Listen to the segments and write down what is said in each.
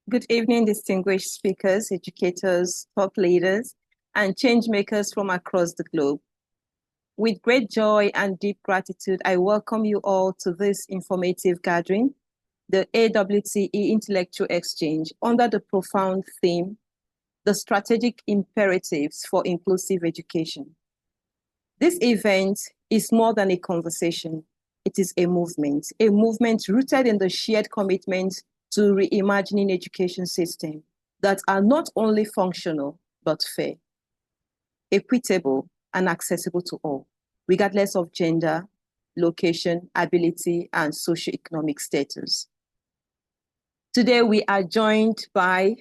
Good evening, distinguished speakers, educators, thought leaders, and change makers from across the globe. With great joy and deep gratitude, I welcome you all to this informative gathering, the AWTE Intellectual Exchange, under the profound theme, the strategic imperatives for inclusive education. This event is more than a conversation. It is a movement rooted in the shared commitment to reimagining education systems that are not only functional, but fair, equitable, and accessible to all, regardless of gender, location, ability, and socioeconomic status. Today, we are joined by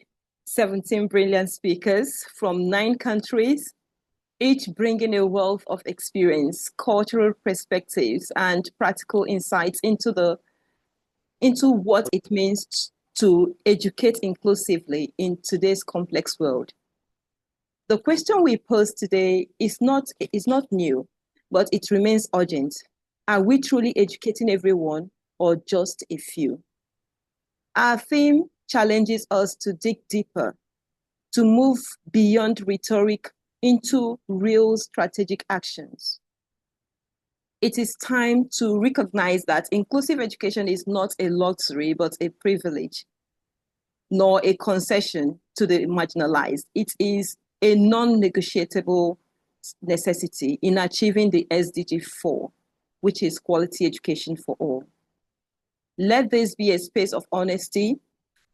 17 brilliant speakers from 9 countries, each bringing a wealth of experience, cultural perspectives, and practical insights into what it means to educate inclusively in today's complex world. The question we pose today is not new, but it remains urgent. Are we truly educating everyone or just a few? Our theme challenges us to dig deeper, to move beyond rhetoric into real strategic actions. It is time to recognize that inclusive education is not a luxury, but a privilege, nor a concession to the marginalized. It is a non-negotiable necessity in achieving the SDG 4, which is quality education for all. Let this be a space of honesty,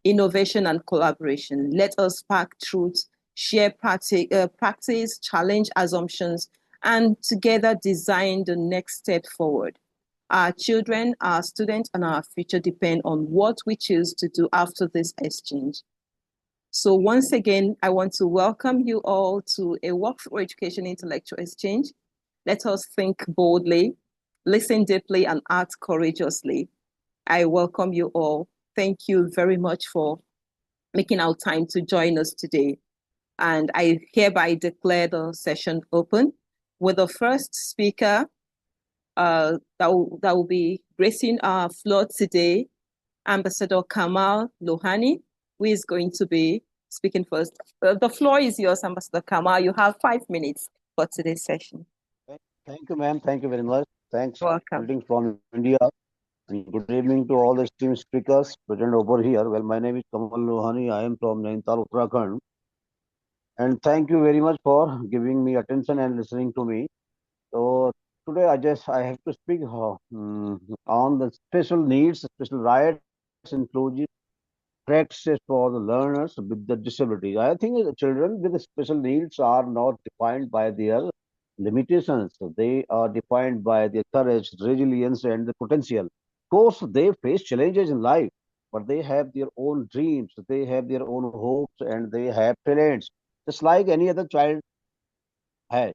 innovation, and collaboration. Let us spark truth, share practice, challenge assumptions, and together design the next step forward. Our children, our students, and our future depend on what we choose to do after this exchange. So once again, I want to welcome you all to a Work for Education Intellectual Exchange. Let us think boldly, listen deeply, and act courageously. I welcome you all. Thank you very much for making our time to join us today. And I hereby declare the session open with the first speaker that will be gracing our floor today, Ambassador Kamal Lohani, who is going to be speaking first. The floor is yours, Ambassador Kamal. You have 5 minutes for today's session. Thank you, ma'am. Thank you very much. Thanks. Welcome. Greeting from India. And good evening to all the esteemed speakers present over here. Well, my name is Kamal Lohani. I am from Nainital, Uttarakhand. And thank you very much for giving me attention and listening to me. So today I have to speak on the special needs, special rights, inclusive practices for the learners with the disabilities. I think the children with the special needs are not defined by their limitations. They are defined by their courage, resilience, and the potential. Of course, they face challenges in life, but they have their own dreams, they have their own hopes, and they have talents, just like any other child has.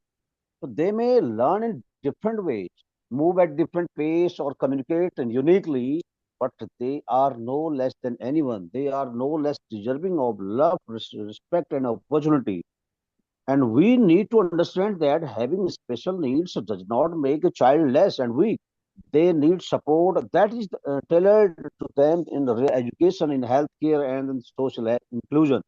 So they may learn in different ways, move at different pace, or communicate uniquely, but they are no less than anyone. They are no less deserving of love, respect, and opportunity. And we need to understand that having special needs does not make a child less and weak. They need support that is tailored to them in the education, in healthcare, and in social inclusion.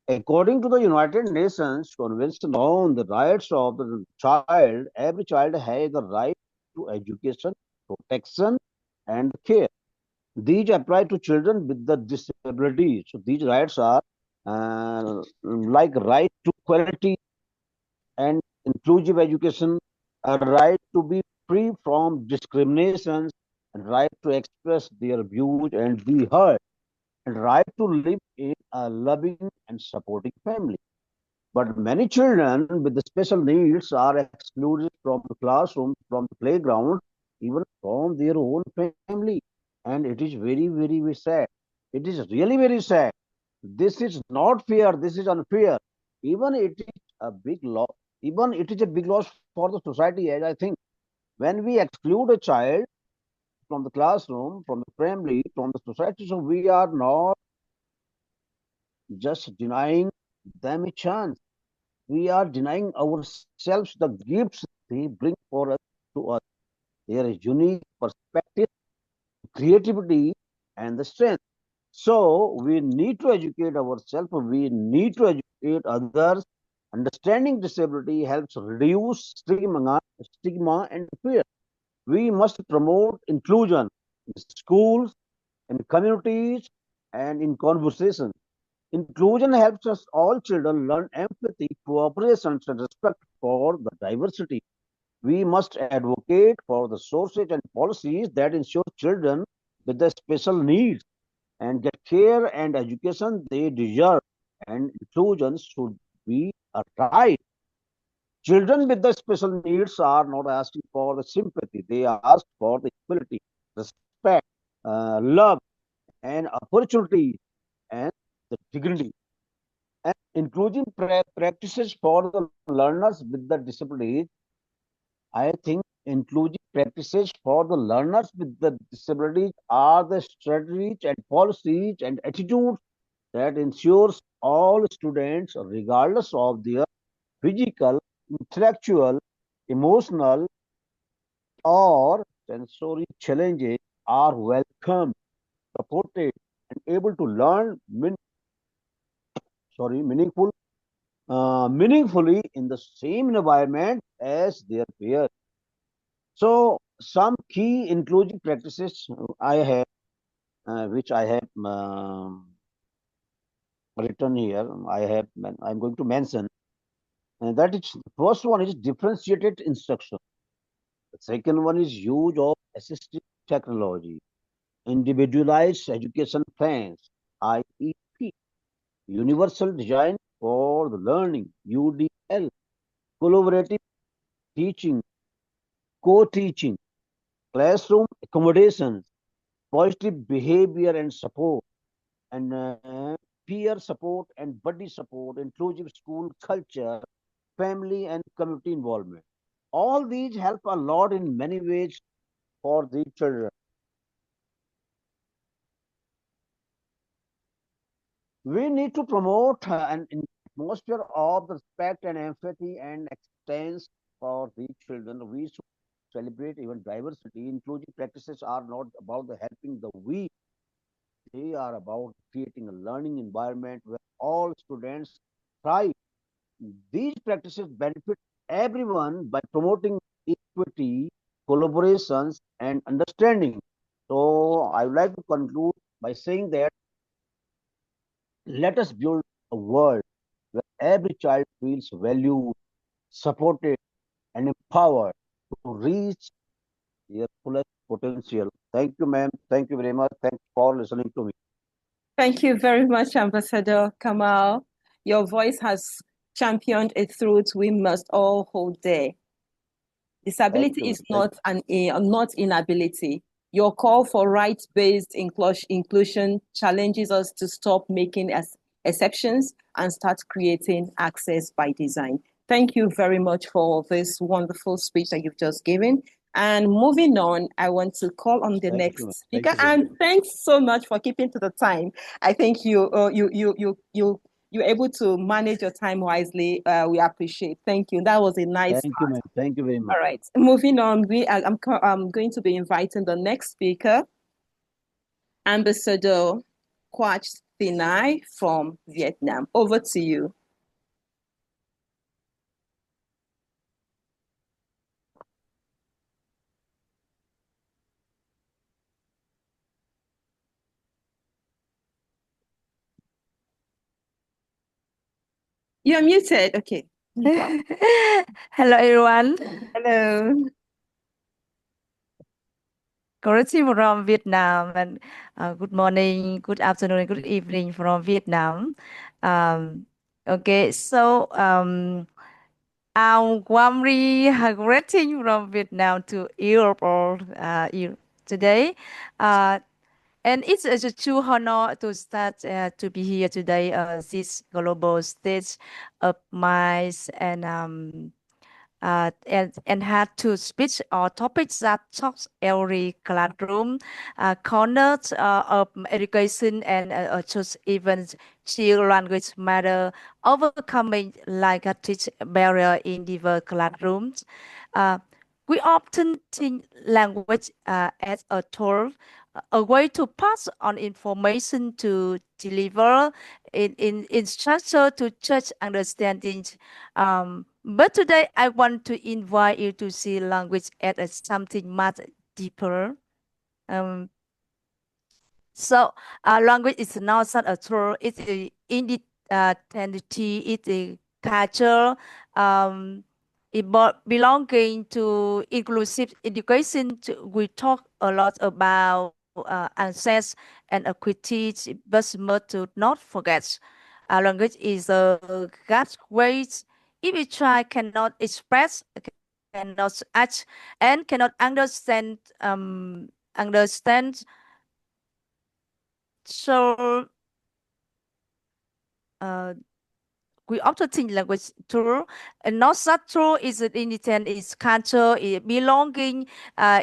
According to the United Nations Convention on the Rights of the Child, every child has the right to education, protection, and care. These apply to children with the disabilities. So these rights are like right to quality and inclusive education, a right to be free from discriminations, and right to express their views and be heard, and right to live in a loving and supporting family. But many children with the special needs are excluded from the classroom, from the playground, even from their own family. And it is very, very, very sad. It is really very sad. This is not fair. This is unfair. Even it is a big loss. Even it is a big loss for the society, as I think. When we exclude a child from the classroom, from the family, from the society, so we are not just denying them a chance. We are denying ourselves the gifts they bring for us to us. Their unique perspective, creativity, and the strength. So we need to educate ourselves, we need to educate others. Understanding disability helps reduce stigma and fear. We must promote inclusion in schools, in communities, and in conversations. Inclusion helps us all children learn empathy, cooperation, and respect for the diversity. We must advocate for the sources and policies that ensure children with the special needs and get care and education they deserve. And inclusion should be a right. Children with the special needs are not asking for the sympathy, they ask for the equality, respect, love, and opportunity and the dignity. And inclusive practices for the learners with the disabilities, I think inclusive practices for the learners with the disabilities are the strategies and policies and attitudes that ensures all students, regardless of their physical, intellectual, emotional, or sensory challenges, are welcome, supported, and able to learn meaningful meaningfully in the same environment as their peers. So, some key inclusive practices I have, which I have written here, I'm going to mention, and that is the first one is differentiated instruction. The second one is use of assistive technology, individualized education plans, IEP, universal design for the learning, UDL, collaborative teaching, co-teaching, classroom accommodations, positive behavior and support, and peer support and buddy support, inclusive school culture, family and community involvement. All these help a lot in many ways for the children. We need to promote an atmosphere of respect and empathy and acceptance for the children. We should celebrate even diversity. Inclusive practices are not about the helping the weak. They are about creating a learning environment where all students thrive. These practices benefit everyone by promoting equity, collaborations, and understanding. So I would like to conclude by saying that let us build a world where every child feels valued, supported, and empowered to reach their fullest potential. Thank you, ma'am. Thank you very much. Thanks for listening to me. Thank you very much, Ambassador Kamal. Your voice has championed a truth we must all hold dear. Thank Disability you, ma'am. is Thank not not inability. Your call for rights-based inclusion challenges us to stop making exceptions and start creating access by design. Thank you very much for this wonderful speech that you've just given. And moving on, I want to call on the thank you, ma'am. next Thank speaker. you very And much. thanks so much for keeping to the time. I think you're able to manage your time wisely. We appreciate. Thank you. That was a nice. Thank you, ma'am. Thank you very much. All right, moving on. I'm going to be inviting the next speaker, Ambassador Quach Thinai from Vietnam. Over to you. You're muted. Okay. Hello, everyone. Hello. Greeting from Vietnam, and good morning, good afternoon, good evening from Vietnam. Okay, so I'm warmly greeting from Vietnam to Europe today. Uh, and it's a true honor to start to be here today. This global stage of minds and had to speak on topics that touch every classroom, corners of education, and just even chill language matter, overcoming like a teach barrier in diverse classrooms. Uh, we often think language as a tool a way to pass on information, to deliver in structure, to judge understanding. But today I want to invite you to see language as something much deeper. Um, so language is not such a tool, it's a identity, it's a culture, belonging to inclusive education. We talk a lot about access and equity, but must to not forget. Language is a gateway. If we try, cannot express, cannot act, and cannot understand. So uh, we often think language true, and not that true is it intent, is culture, is belonging,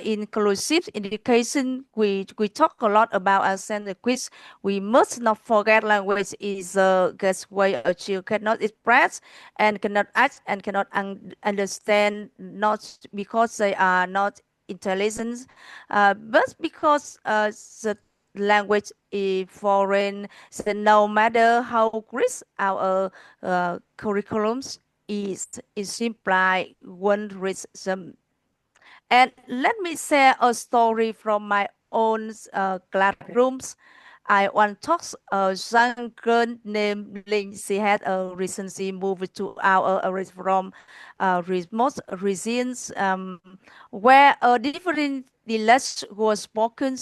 inclusive education. We talk a lot about accent and quiz. We must not forget language is a gateway a child cannot express and cannot act and cannot understand, not because they are not intelligent, but because the language is foreign. So no matter how rich our curriculums is simply one rhythm. And let me share a story from my own classrooms. I once taught a young girl named Ling. She had recently moved to our area from remote regions, where a different dialect was spoken.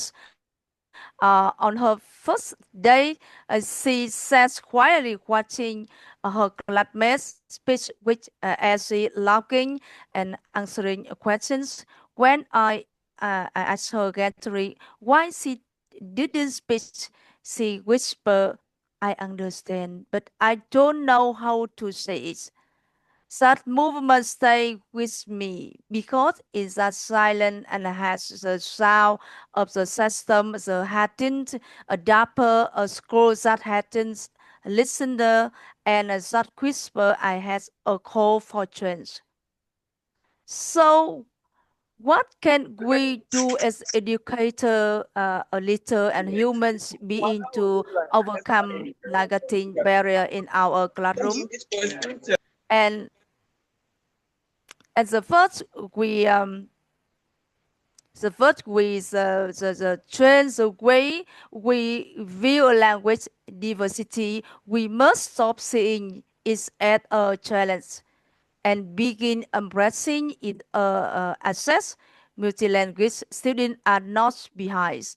On her first day, she sat quietly watching her classmates speak with as she laughing and answering questions. When I asked her gently why she didn't speak, she whispered, "I understand, but I don't know how to say it." That movement stay with me because it's that silent and has the sound of the system, the hadn't a dapper, a scroll that hadn't listener, and that whisper I had a call for change. So what can we do as educator, a little and humans being to overcome negative barrier in our classroom? And as the first, we the first way is the trend, the way we view language diversity. We must stop seeing it as a challenge and begin embracing it. Access multilingual students are not behind.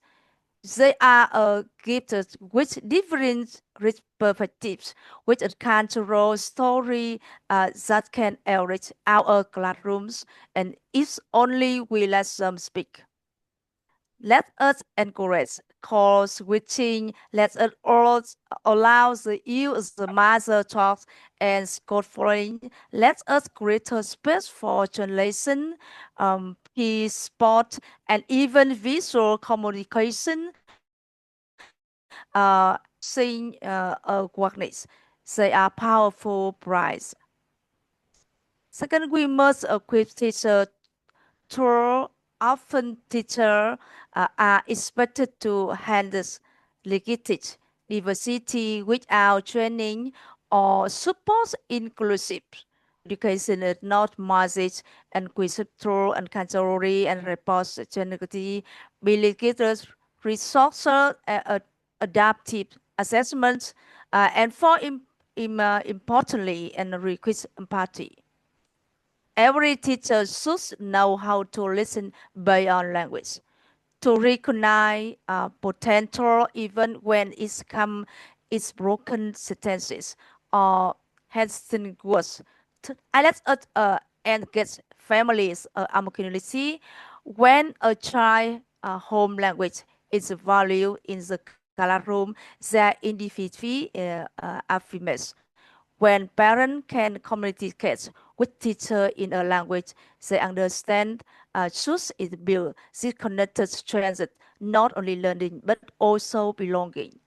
They are gifted with different rich perspectives, with a cultural story that can enrich our classrooms, and if only we let them speak. Let us encourage call switching. Let us all allow the use the mother talks and scaffolding. Let us create a space for translation, peace, sport, and even visual communication. Seeing awareness. They are powerful prize. Second, we must equip teacher to often teachers are expected to handle legitimate diversity without training or support inclusive education is not message and conceptual and category and repository educators resources adaptive assessments and importantly and requires empathy. Every teacher should know how to listen beyond language, to recognize potential even when it's broken sentences or hesitant words. I let us engage families and community when a child home language is valued in the classroom, their individuality affirms. When parents can communicate with teacher in a language they understand, trust is built. This connected strengthens not only learning but also belonging.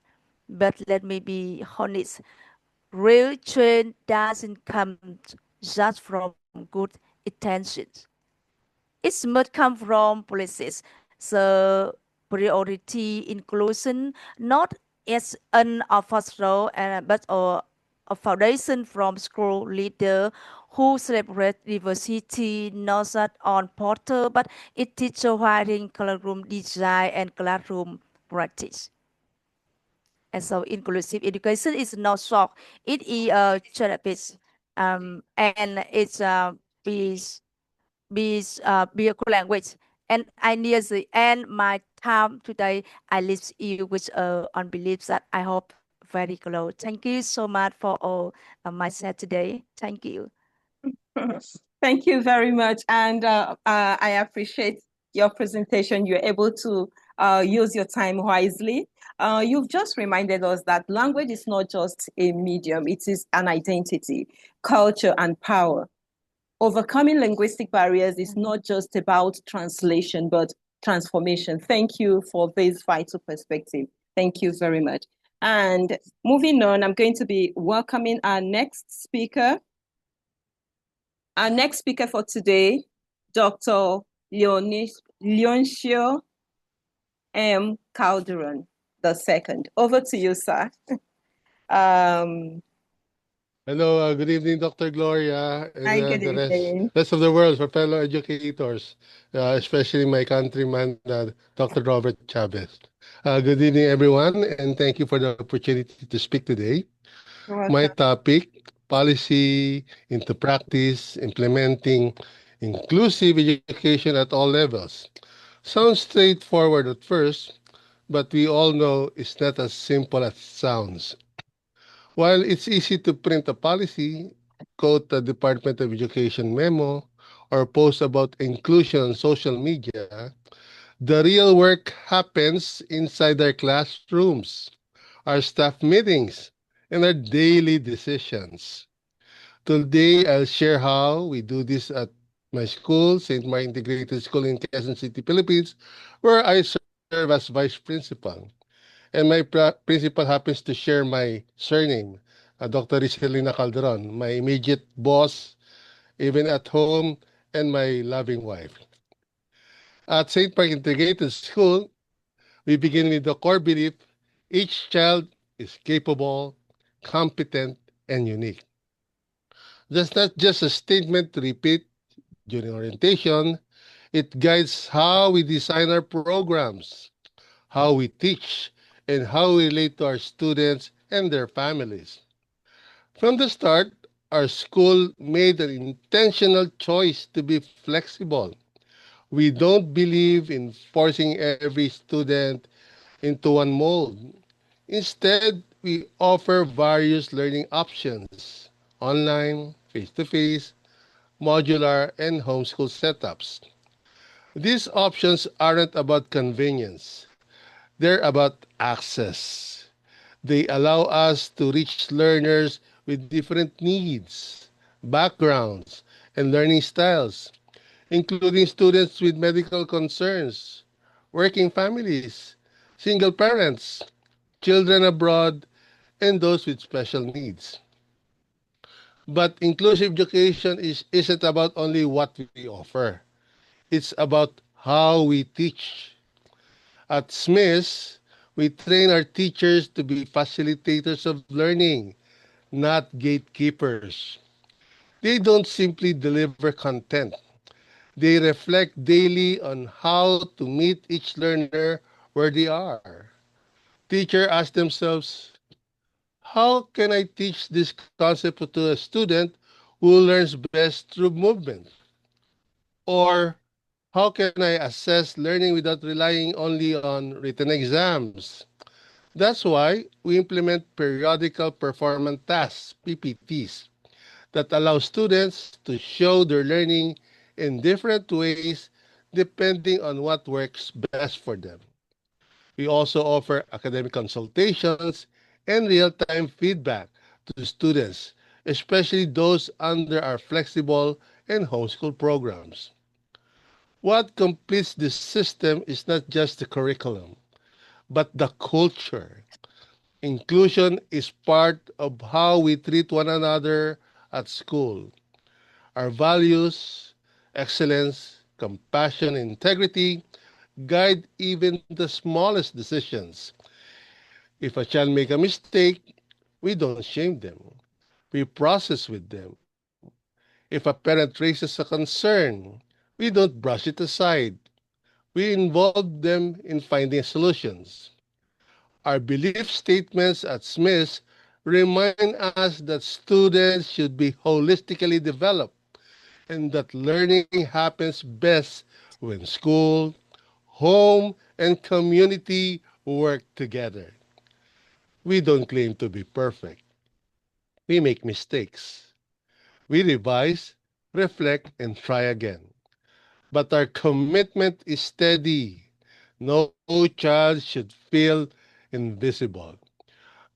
But let me be honest, real change doesn't come just from good intentions. It must come from policies. The priority inclusion not as an first role, but a foundation from school leader who celebrate diversity not just on portal, but it teacher wiring, classroom design, and classroom practice. And so inclusive education is not short. It is a therapist, and it's vehicle language. And I near the end my time today. I leave you with on beliefs that I hope very close. Thank you so much for all my set today. Thank you. Thank you very much. And I appreciate your presentation. You're able to use your time wisely. You've just reminded us that language is not just a medium, it is an identity, culture, and power. Overcoming linguistic barriers is not just about translation, but transformation. Thank you for this vital perspective. Thank you very much. And moving on, I'm going to be welcoming our next speaker. Our next speaker for today, Dr. Leoncio M. Calderon II. Over to you, sir. Hello, good evening, Dr. Gloria, Hi, and good the evening. rest of the world, for fellow educators, especially my countryman, Dr. Robert Chavez. Good evening, everyone, and thank you for the opportunity to speak today. You're My welcome. topic, policy into practice, implementing inclusive education at all levels. Sounds straightforward at first, but we all know it's not as simple as it sounds. While it's easy to print a policy, quote the Department of Education memo, or post about inclusion on social media, the real work happens inside our classrooms, our staff meetings, and our daily decisions. Today, I'll share how we do this at my school, St. Mark Integrated School in Quezon City, Philippines, where I serve as vice principal. And my principal happens to share my surname, Dr. Rizelina Calderon, my immediate boss, even at home, and my loving wife. At St. Mark Integrated School, we begin with the core belief each child is capable, competent, and unique. That's not just a statement to repeat during orientation, it guides how we design our programs, how we teach, and how we relate to our students and their families. From the start, our school made an intentional choice to be flexible. We don't believe in forcing every student into one mold. Instead, we offer various learning options online, face to face, modular, and homeschool setups. These options aren't about convenience, they're about access. They allow us to reach learners with different needs, backgrounds, and learning styles, including students with medical concerns, working families, single parents, children abroad, and those with special needs. But inclusive education isn't about only what we offer. It's about how we teach. At Smiths, we train our teachers to be facilitators of learning, not gatekeepers. They don't simply deliver content. They reflect daily on how to meet each learner where they are. Teachers ask themselves, how can I teach this concept to a student who learns best through movement? Or how can I assess learning without relying only on written exams? That's why we implement periodical performance tasks, PPTs, that allow students to show their learning in different ways depending on what works best for them. We also offer academic consultations and real-time feedback to students, especially those under our flexible and homeschool programs. What completes this system is not just the curriculum, but the culture. Inclusion is part of how we treat one another at school. Our values, excellence, compassion, integrity guide even the smallest decisions. If a child make a mistake, we don't shame them. We process with them. If a parent raises a concern, we don't brush it aside. We involve them in finding solutions. Our belief statements at Smiths remind us that students should be holistically developed and that learning happens best when school, home, and community work together. We don't claim to be perfect. We make mistakes. We revise, reflect, and try again. But our commitment is steady. No child should feel invisible.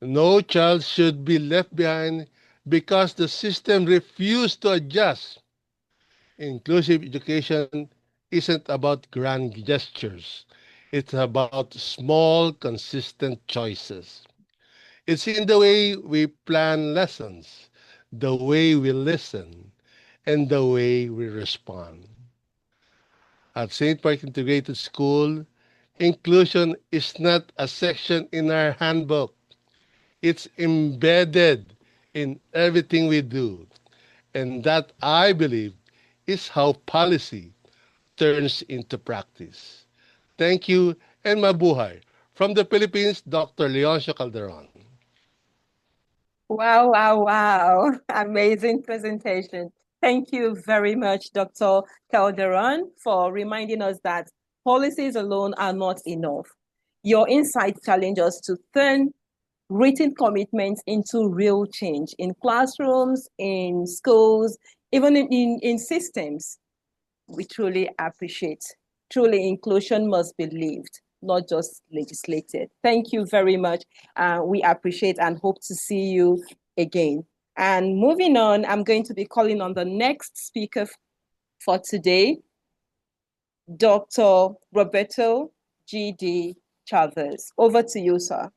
No child should be left behind because the system refused to adjust. Inclusive education isn't about grand gestures. It's about small, consistent choices. It's in the way we plan lessons, the way we listen, and the way we respond. At St. Park Integrated School, inclusion is not a section in our handbook. It's embedded in everything we do. And that, I believe, is how policy turns into practice. Thank you and mabuhay. From the Philippines, Dr. Leoncio Calderon. Wow, wow, wow. Amazing presentation. Thank you very much, Dr. Calderon, for reminding us that policies alone are not enough. Your insights challenge us to turn written commitments into real change in classrooms, in schools, even in systems. We truly appreciate. Truly, inclusion must be lived, not just legislated. Thank you very much. We appreciate and hope to see you again. And moving on, I'm going to be calling on the next speaker for today, Dr. Roberto G.D. Chavez. Over to you, sir.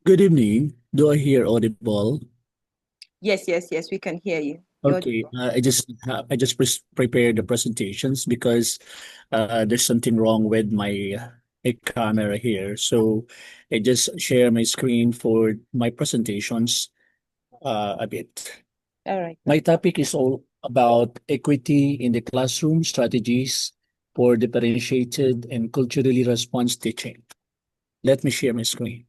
Good evening. Do I hear audible? Yes, yes, yes, we can hear you. Okay, I just prepared the presentations because there's something wrong with my camera here. So I just share my screen for my presentations a bit. All right. My topic is all about equity in the classroom strategies for differentiated and culturally response teaching. Let me share my screen.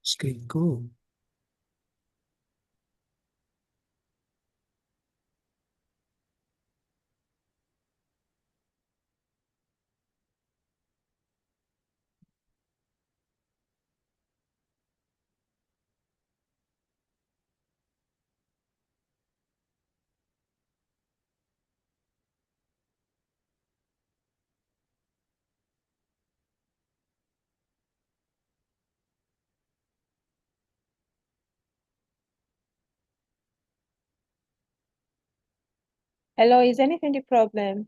Screen go. Hello, is anything the problem?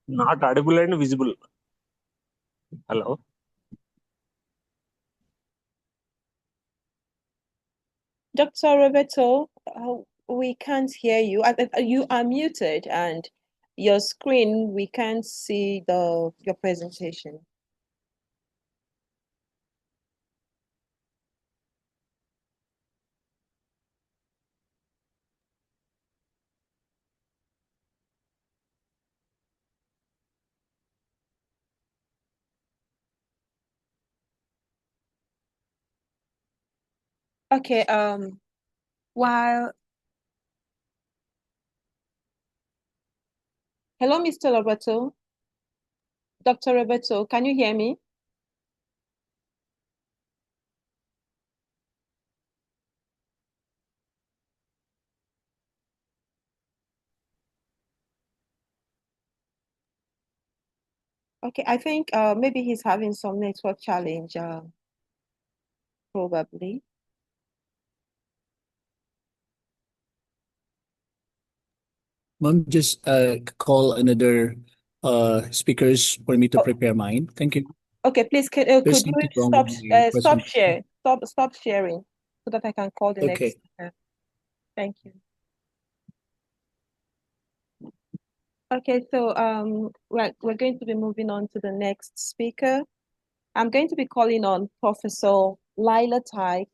Not audible and visible. Hello. Dr. Roberto, we can't hear you. You are muted, and your screen, we can't see your presentation. Okay, while hello, Mr. Roberto. Dr. Roberto, can you hear me? Okay, I think maybe he's having some network challenge, probably. Ma'am, just call another speakers for me to Oh, prepare mine. Thank you. okay, please, could There's you something wrong with my stop presentation. sharing so that I can call the next Okay. speaker. Thank you. Okay, so we're going to be moving on to the next speaker. I'm going to be calling on Professor Laila Taik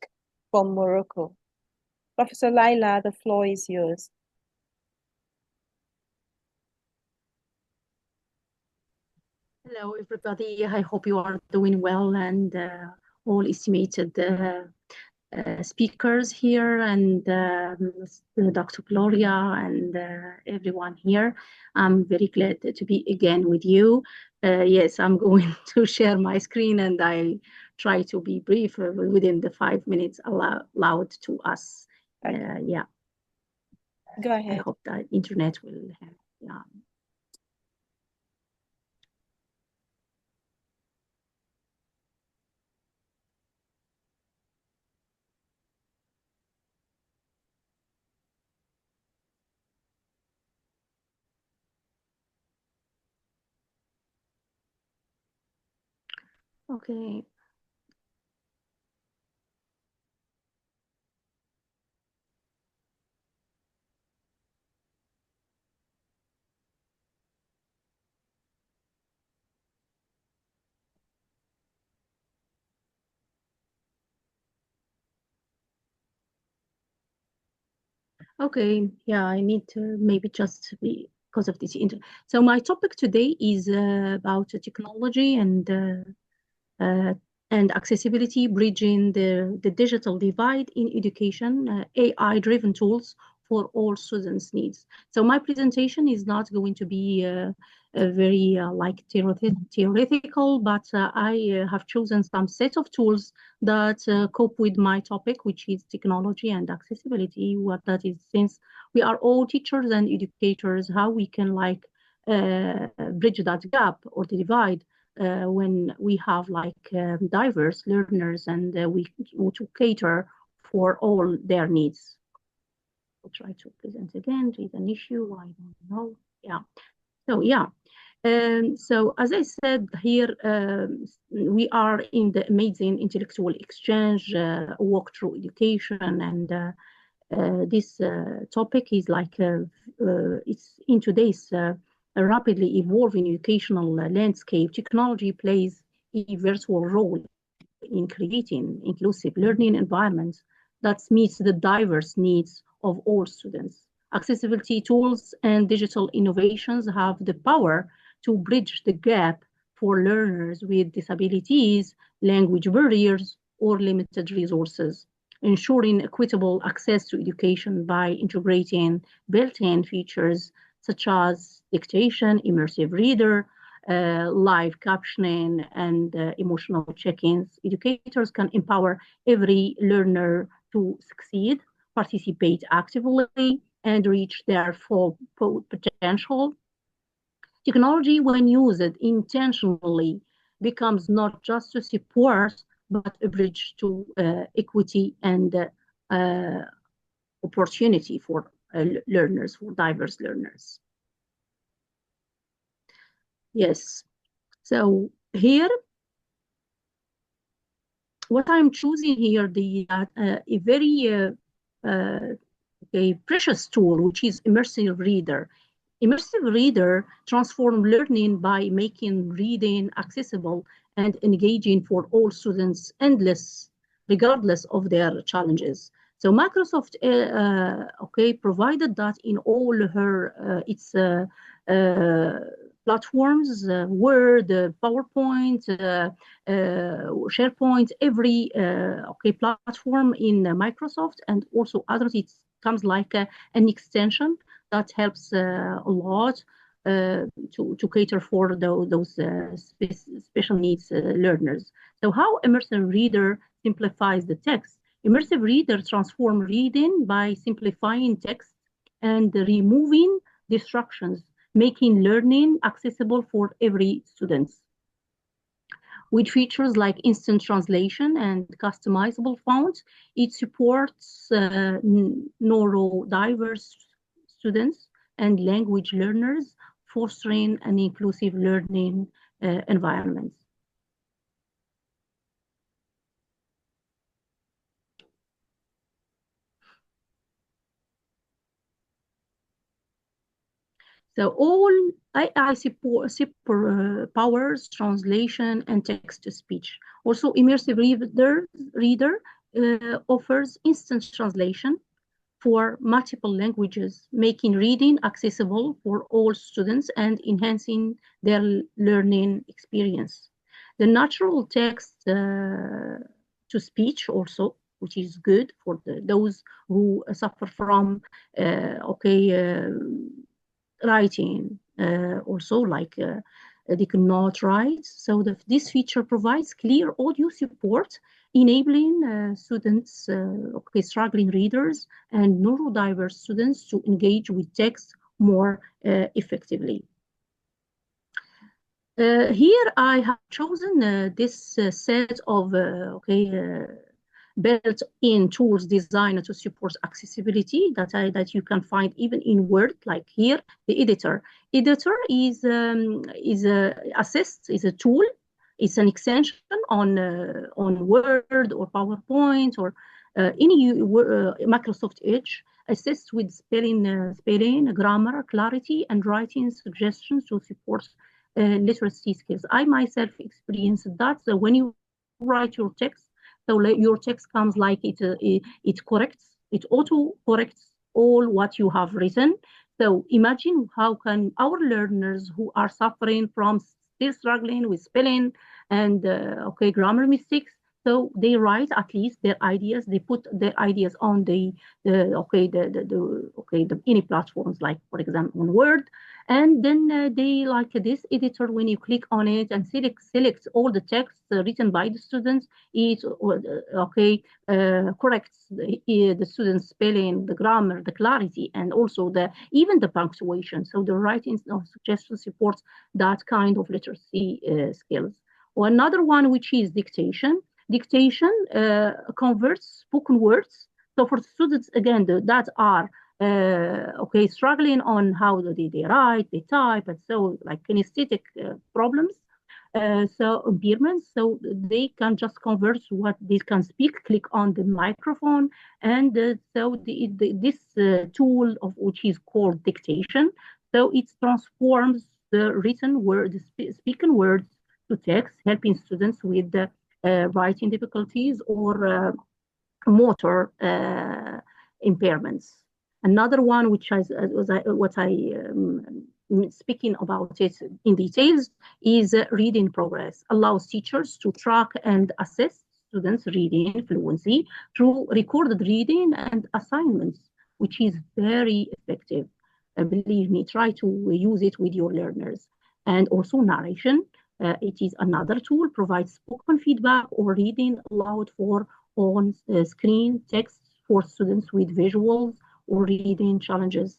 from Morocco. Professor Laila, the floor is yours. Hello, everybody. I hope you are doing well, and all estimated speakers here, and Dr. Gloria, and everyone here. I'm very glad to be again with you. Yes, I'm going to share my screen, and I try to be brief within the 5 minutes allowed to us. Okay. Yeah. Go I ahead. hope that internet will have, yeah. Okay. Okay, yeah, I need to maybe just be because of this inter. So my topic today is about technology uh, and accessibility, bridging the digital divide in education, AI-driven tools for all students' needs. So my presentation is not going to be very like theoretical, but I have chosen some set of tools that cope with my topic, which is technology and accessibility. What that is, since we are all teachers and educators, how we can like bridge that gap or the divide when we have like diverse learners and we to cater for all their needs. I'll try to present again. Read an issue. I don't know. Yeah. So yeah. So as I said here, we are in the amazing intellectual exchange, walk through education, and this topic is like it's in today's rapidly evolving educational landscape. Technology plays a virtual role in creating inclusive learning environments that meets the diverse needs of all students. Accessibility tools and digital innovations have the power to bridge the gap for learners with disabilities, language barriers, or limited resources, ensuring equitable access to education by integrating built-in features such as dictation, immersive reader, live captioning, and emotional check-ins. Educators can empower every learner to succeed, participate actively, and reach their full potential. Technology, when used intentionally, becomes not just a support, but a bridge to equity and opportunity for learners, for diverse learners. Yes. So here, what I'm choosing here, a very a precious tool, which is immersive reader. Immersive reader transform learning by making reading accessible and engaging for all students, endless, regardless of their challenges. So Microsoft, provided that in all her its platforms, Word, PowerPoint, SharePoint, every platform in Microsoft and also others. It comes like an extension that helps a lot to cater for those special needs learners. So how Immersive Reader simplifies the text? Immersive Reader transforms reading by simplifying text and removing distractions, making learning accessible for every student. With features like instant translation and customizable fonts, it supports neurodiverse students and language learners, fostering an inclusive learning environment. So all AI powers translation and text-to-speech. Also, immersive reader offers instant translation for multiple languages, making reading accessible for all students and enhancing their learning experience. The natural text to speech also, which is good for those who suffer from writing also, like they cannot write. So this feature provides clear audio support, enabling students, struggling readers and neurodiverse students to engage with text more effectively. Here I have chosen this set of built-in tools designed to support accessibility that you can find even in Word, like here, the editor. Editor is assist, is a tool. It's an extension on Word or PowerPoint or any Microsoft Edge. Assists with spelling, grammar, clarity, and writing suggestions to support literacy skills. I myself experienced that. So when you write your text, so your text comes like it corrects, it auto corrects all what you have written. So imagine how can our learners who are suffering from still struggling with spelling and grammar mistakes. So they write at least their ideas. They put their ideas on the any platforms, like for example on Word, and then they like this editor. When you click on it and select all the text written by the students, it corrects the students' spelling, the grammar, the clarity, and also even the punctuation. So the writing suggestion supports that kind of literacy skills. Or another one, which is dictation. Dictation converts spoken words. So for students, again, that are struggling on how they write, they type, and so like kinesthetic problems, so impairments, so they can just convert what they can speak, click on the microphone, and so this tool of which is called dictation, so it transforms the written word, the spoken words to text, helping students with writing difficulties or motor impairments. Another one, which speaking about it in details, is reading progress. Allows teachers to track and assess students' reading fluency through recorded reading and assignments, which is very effective. Believe me, try to use it with your learners. And also narration. It is another tool, provides spoken feedback or reading aloud for on-screen text for students with visuals or reading challenges.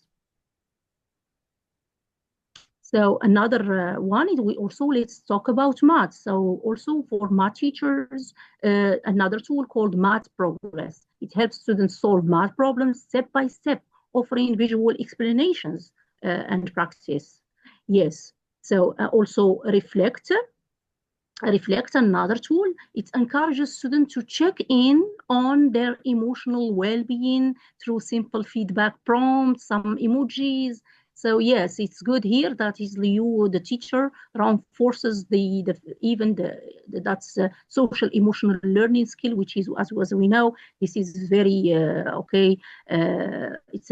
So another one is let's talk about math. So also for math teachers, another tool called Math Progress. It helps students solve math problems step by step, offering visual explanations and practice. Yes, so also Reflect, another tool. It encourages students to check in on their emotional well-being through simple feedback prompts, some emojis. So yes, it's good here that is the teacher reinforces that's social emotional learning skill, which is, as we know, this is very it's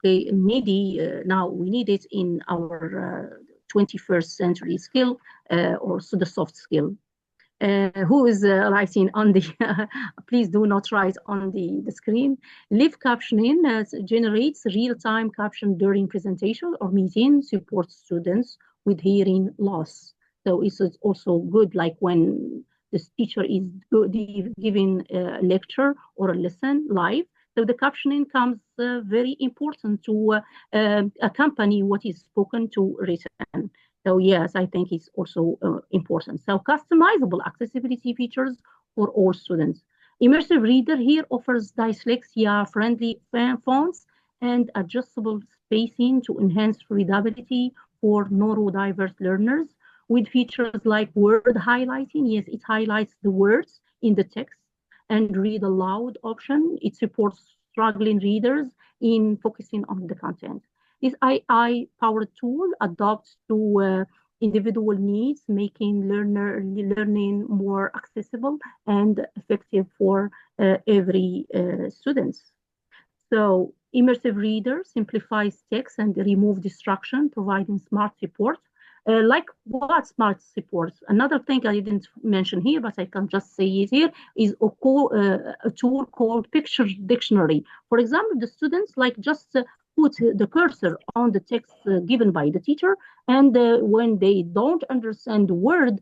needy now. We need it in our 21st century skill, also the soft skill. Who is writing on the, please do not write on the screen. Live captioning generates real-time caption during presentation or meeting, supports students with hearing loss. So it's also good, like when the teacher is giving a lecture or a lesson live, So the captioning comes very important to accompany what is spoken to written. So yes, I think it's also important. So customizable accessibility features for all students. Immersive Reader here offers dyslexia-friendly fonts and adjustable spacing to enhance readability for neurodiverse learners with features like word highlighting. Yes, it highlights the words in the text, and read aloud option. It supports struggling readers in focusing on the content. This AI-powered tool adapts to individual needs, making learning more accessible and effective for every student. So Immersive Reader simplifies text and remove distraction, providing smart support. Like what smart supports? Another thing I didn't mention here, but I can just say it here, is a tool called Picture Dictionary. For example, the students like just put the cursor on the text given by the teacher, and when they don't understand the word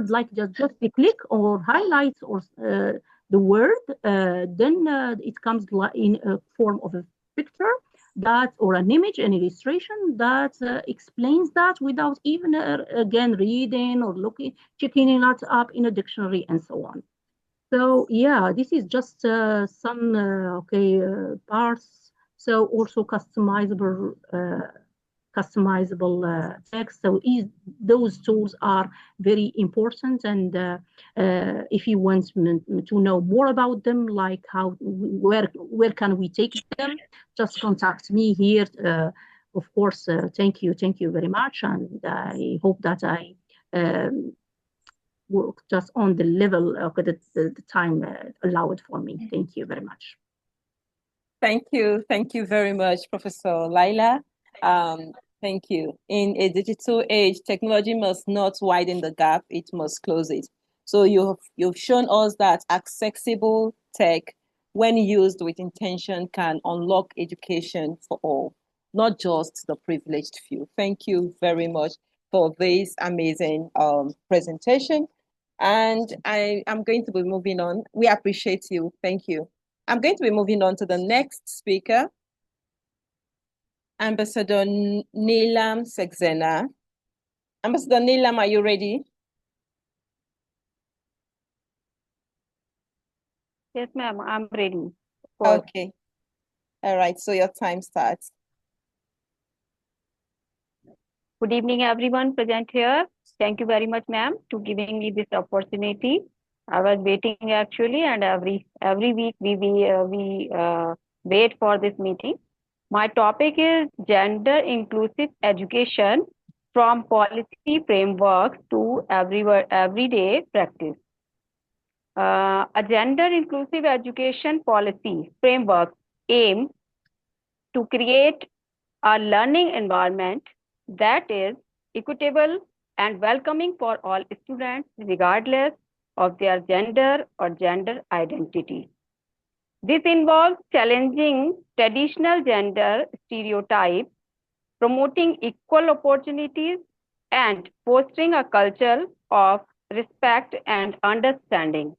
like just they click or highlights or the word, then it comes in a form of a picture that or an image, an illustration that explains that without even again reading or checking it up in a dictionary and so on. So yeah, this is just some parts. So also customizable text. So those tools are very important. And if you want to know more about them, like where can we take them, just contact me here. Of course, thank you very much. And I hope that I work just on the level of the time allowed for me. Thank you very much. Thank you very much, Professor Laila. Thank you. In a digital age, technology must not widen the gap, it must close it. So you've shown us that accessible tech, when used with intention, can unlock education for all, not just the privileged few. Thank you very much for this amazing presentation. And I am going to be moving on. We appreciate you. Thank you. I'm going to be moving on to the next speaker, Ambassador Neelam Saxena. Ambassador Neelam, are you ready? Yes, ma'am, I'm ready. Okay. All right, so your time starts. Good evening, everyone present here. Thank you very much, ma'am, to giving me this opportunity. I was waiting actually, and every week we wait for this meeting. My topic is gender inclusive education from policy frameworks to everyday practice. A gender inclusive education policy framework aims to create a learning environment that is equitable and welcoming for all students, regardless of their gender or gender identity. This involves challenging traditional gender stereotypes, promoting equal opportunities, and fostering a culture of respect and understanding.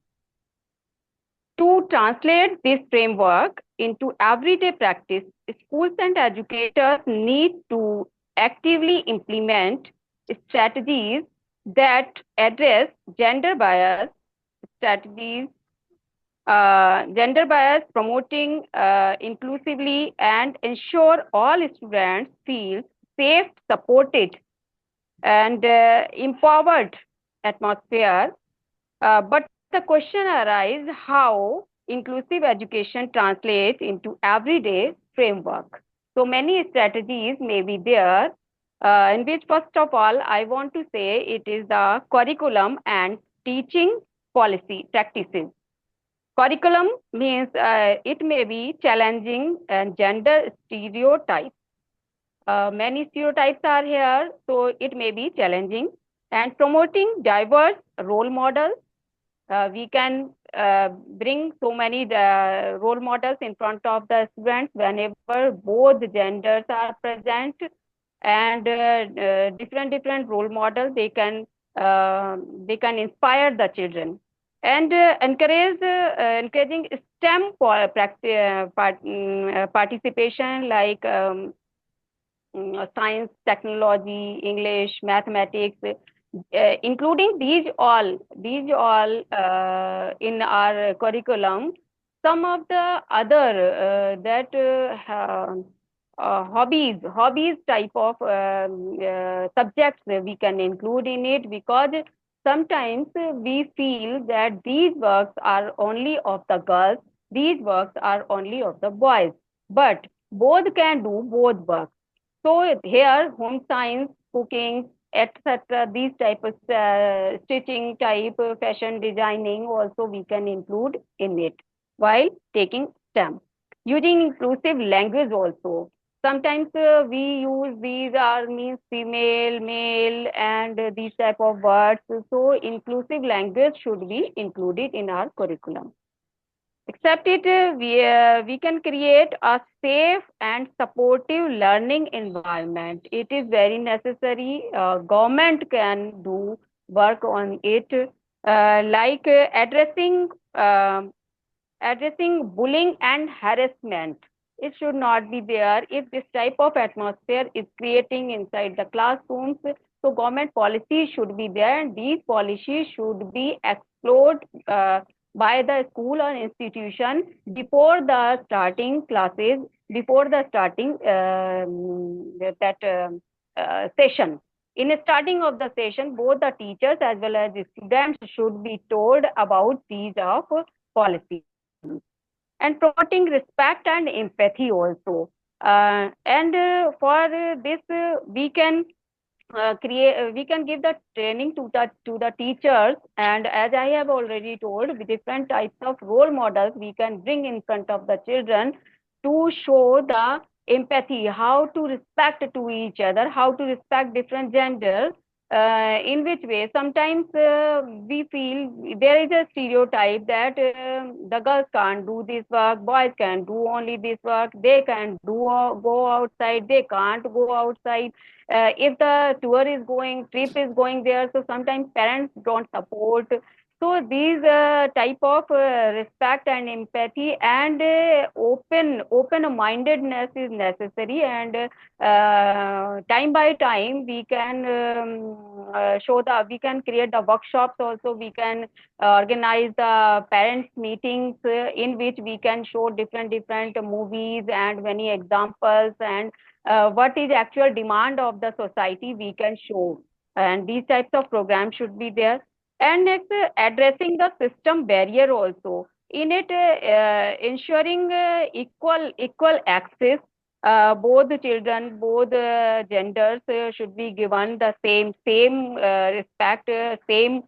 To translate this framework into everyday practice, schools and educators need to actively implement strategies that address gender bias promoting inclusively and ensure all students feel safe, supported, and empowered atmosphere. But the question arises how inclusive education translates into everyday framework. So many strategies may be there, in which first of all, I want to say it is the curriculum and teaching policy practices. Curriculum means it may be challenging and gender stereotypes. Many stereotypes are here, so it may be challenging. And promoting diverse role models. We can bring so many role models in front of the students whenever both genders are present, and different role models they can inspire the children. and encouraging STEM participation like science, technology, English, mathematics, including these all in our curriculum. Some of the other that hobbies type of subjects we can include in it, because sometimes we feel that these works are only of the girls, these works are only of the boys, but both can do both works. So here, home science, cooking, etc., these type of stitching type, fashion designing also we can include in it while taking STEM. Using inclusive language also. Sometimes we use these are means female, male, and these type of words. So inclusive language should be included in our curriculum. Except it, we can create a safe and supportive learning environment. It is very necessary. Government can do work on it, like addressing bullying and harassment. It should not be there. If this type of atmosphere is creating inside the classrooms, so government policies should be there, and these policies should be explored by the school or institution before the starting classes, before the starting session. In the starting of the session, both the teachers as well as the students should be told about these of policies, and promoting respect and empathy also. And for this, we can give the training to the teachers, and as I have already told, with different types of role models we can bring in front of the children to show the empathy, how to respect to each other, how to respect different genders. In which way sometimes we feel there is a stereotype that the girls can't do this work, boys can do only this work, they can do go outside, they can't go outside. If the tour is going, trip is going there, so sometimes parents don't support. So these type of respect and empathy and open mindedness is necessary, and time by time we can we can create the workshops also, we can organize the parents meetings in which we can show different movies and many examples, and what is actual demand of the society we can show, and these types of programs should be there. And next, addressing the system barrier also. In it, ensuring equal access. Both the children, both genders should be given the same respect, same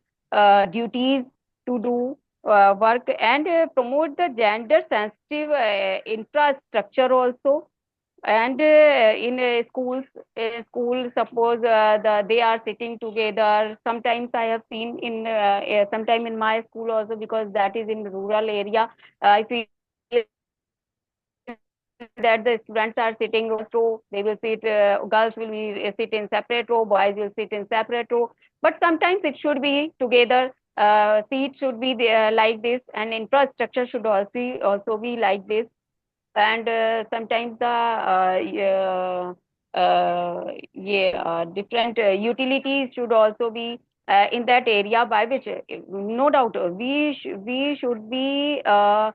duties to do work, and promote the gender sensitive infrastructure also. And in school, suppose they are sitting together. Sometimes I have seen in sometime in my school also, because that is in rural area. I feel that the students are sitting row, they will sit, girls will be sit in separate row, boys will sit in separate row, but sometimes it should be together. Seats should be there like this, and infrastructure should also be like this. And sometimes the different utilities should also be in that area, by which no doubt we should be uh,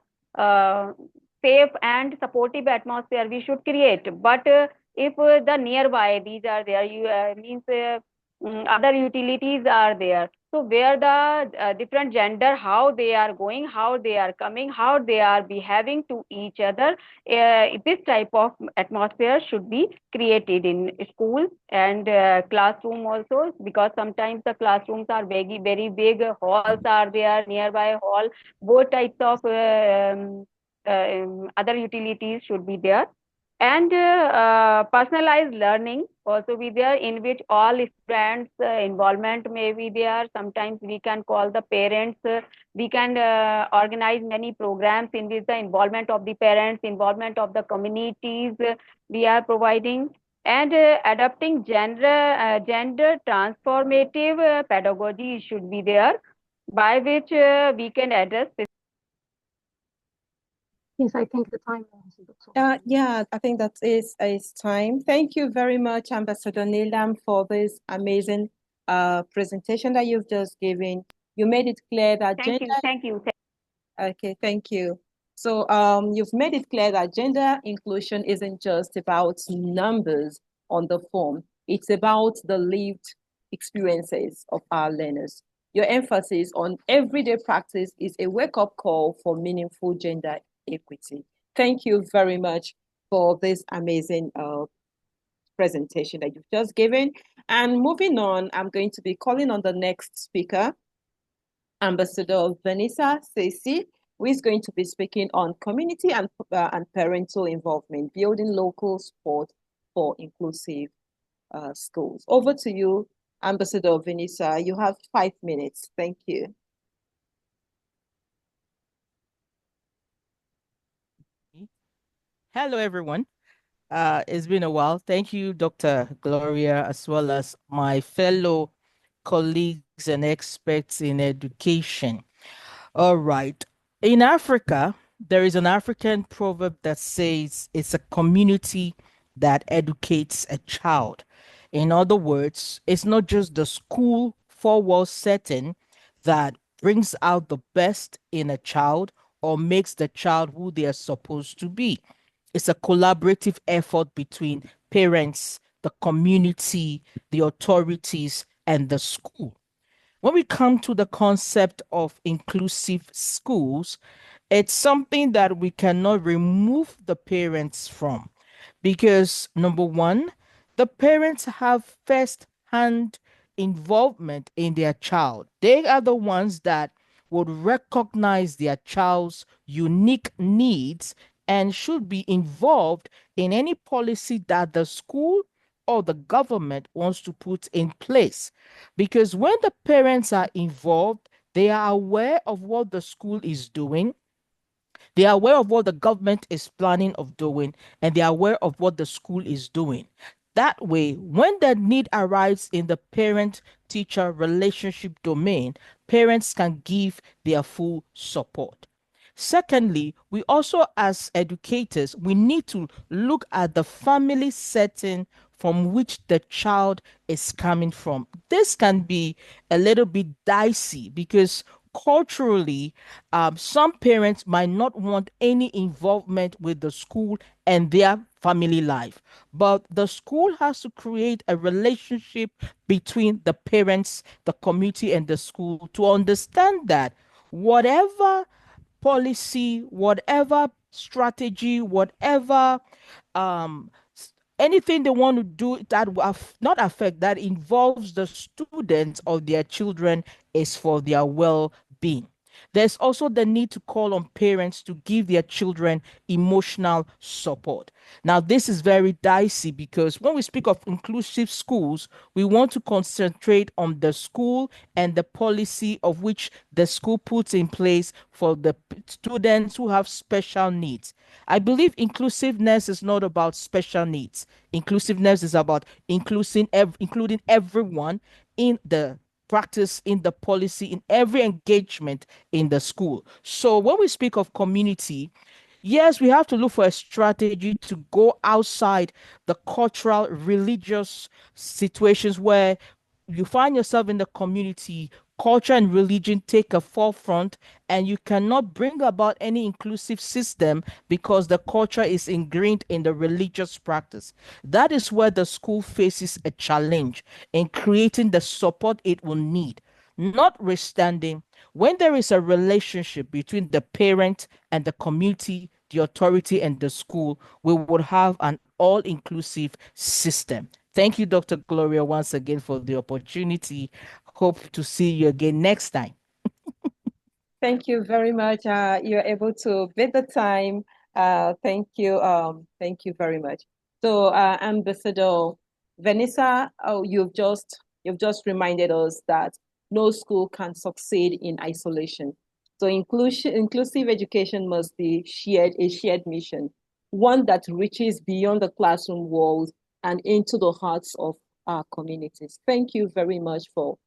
safe and supportive atmosphere we should create. But if the nearby these are there, you means other utilities are there, so where the different gender, how they are going, how they are coming, how they are behaving to each other, this type of atmosphere should be created in school and classroom also, because sometimes the classrooms are very big, halls are there, nearby hall, both types of other utilities should be there. And personalized learning also be there, in which all students involvement may be there. Sometimes we can call the parents, we can organize many programs in which the involvement of the parents, involvement of the communities we are providing. And adopting gender transformative pedagogy should be there. by which we can address. Yes, I think the time has Yeah, I think that is time. Thank you very much, Ambassador Nilam, for this amazing presentation that you've just given. You made it clear that Thank you. Thank you. Okay, thank you. So you've made it clear that gender inclusion isn't just about numbers on the form. It's about the lived experiences of our learners. Your emphasis on everyday practice is a wake-up call for meaningful gender equity. Thank you very much for this amazing presentation that you've just given. And moving on, I'm going to be calling on the next speaker, Ambassador Vanessa Sesi, who is going to be speaking on community and parental involvement, building local support for inclusive schools. Over to you, Ambassador Vanessa. You have 5 minutes. Thank you. Hello, everyone. It's been a while. Thank you, Dr. Gloria, as well as my fellow colleagues and experts in education. All right. In Africa, there is an African proverb that says it's a community that educates a child. In other words, it's not just the school four-wall setting that brings out the best in a child or makes the child who they are supposed to be. It's a collaborative effort between parents, the community, the authorities, and the school. When we come to the concept of inclusive schools, it's something that we cannot remove the parents from because, number one, the parents have first hand involvement in their child. They are the ones that would recognize their child's unique needs and should be involved in any policy that the school or the government wants to put in place. Because when the parents are involved, they are aware of what the school is doing, they are aware of what the government is planning of doing, and they are aware of what the school is doing. That way, when the need arises in the parent-teacher relationship domain, parents can give their full support. Secondly, we also, as educators, we need to look at the family setting from which the child is coming from. This can be a little bit dicey because culturally, some parents might not want any involvement with the school and their family life. But the school has to create a relationship between the parents, the community, and the school to understand that whatever policy, whatever strategy, whatever um, anything they want to do that will not affect, that involves the students or their children is for their well-being. There's also the need to call on parents to give their children emotional support. Now, this is very dicey because when we speak of inclusive schools, we want to concentrate on the school and the policy of which the school puts in place for the students who have special needs. I believe inclusiveness is not about special needs. Inclusiveness is about including everyone in the practice, in the policy, in every engagement in the school. So when we speak of community, yes, we have to look for a strategy to go outside the cultural, religious situations where you find yourself in the community, culture and religion take a forefront, and you cannot bring about any inclusive system because the culture is ingrained in the religious practice. That is where the school faces a challenge in creating the support it will need. Notwithstanding, when there is a relationship between the parent and the community, the authority, and the school, we would have an all inclusive system. Thank you, Dr. Gloria, once again for the opportunity. Hope to see you again next time. Thank you very much. You're able to beat the time. Thank you. Thank you very much. So, Ambassador Vanessa, oh, you've just reminded us that no school can succeed in isolation. So, inclusive education must be a shared mission, one that reaches beyond the classroom walls and into the hearts of our communities. Thank you very much for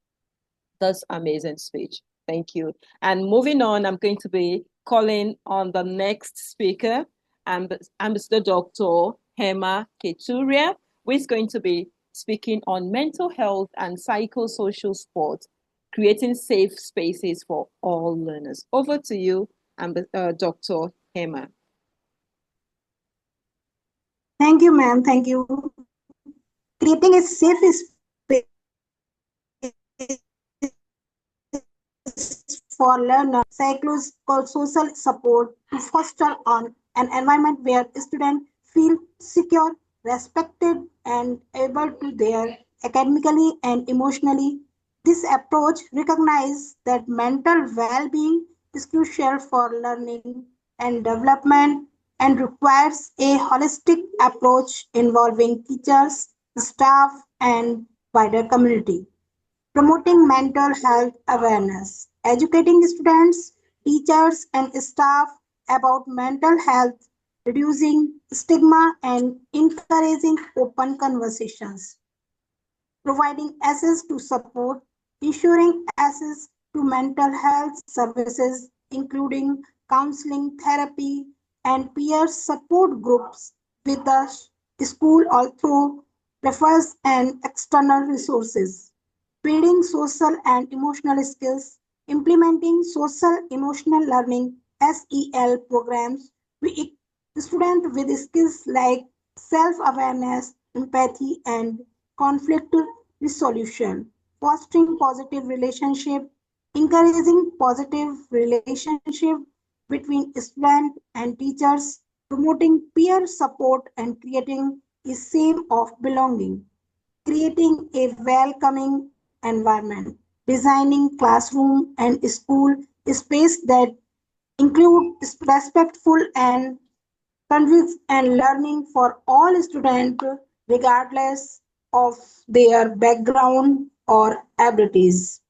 this amazing speech. Thank you. And moving on, I'm going to be calling on the next speaker, Ambassador Dr. Hema Keturia, who is going to be speaking on mental health and psychosocial support, creating safe spaces for all learners. Over to you, Dr. Hema. Thank you, ma'am. Thank you. Creating a safe space for learners, psychosocial support to foster on an environment where students feel secure, respected, and able to their academically and emotionally. This approach recognizes that mental well-being is crucial for learning and development and requires a holistic approach involving teachers, staff, and wider community. Promoting mental health awareness, educating students, teachers, and staff about mental health, reducing stigma, and encouraging open conversations. Providing access to support, ensuring access to mental health services, including counseling, therapy, and peer support groups with the school or through referrals and external resources. Building social and emotional skills, implementing social emotional learning SEL programs we equip students with skills like self-awareness, empathy, and conflict resolution, fostering positive relationship, encouraging positive relationship between student and teachers, promoting peer support and creating a sense of belonging, creating a welcoming environment, designing classroom and school space that include respectful and convinced and learning for all students regardless of their background or abilities.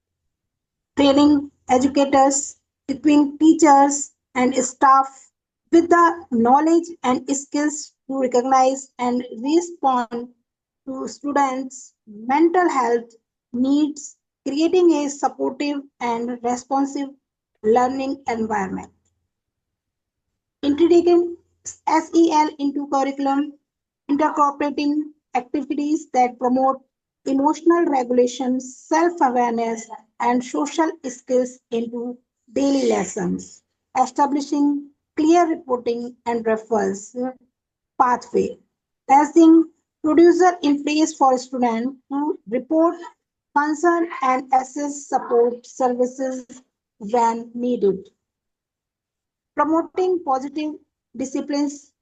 Training educators, equipping teachers and staff with the knowledge and skills to recognize and respond to students' mental health needs, creating a supportive and responsive learning environment. Integrating SEL into curriculum, incorporating activities that promote emotional regulation, self-awareness, and social skills into daily lessons, establishing clear reporting and referrals pathway, placing producer in place for students to report concern and assess support services when needed, promoting positive disciplines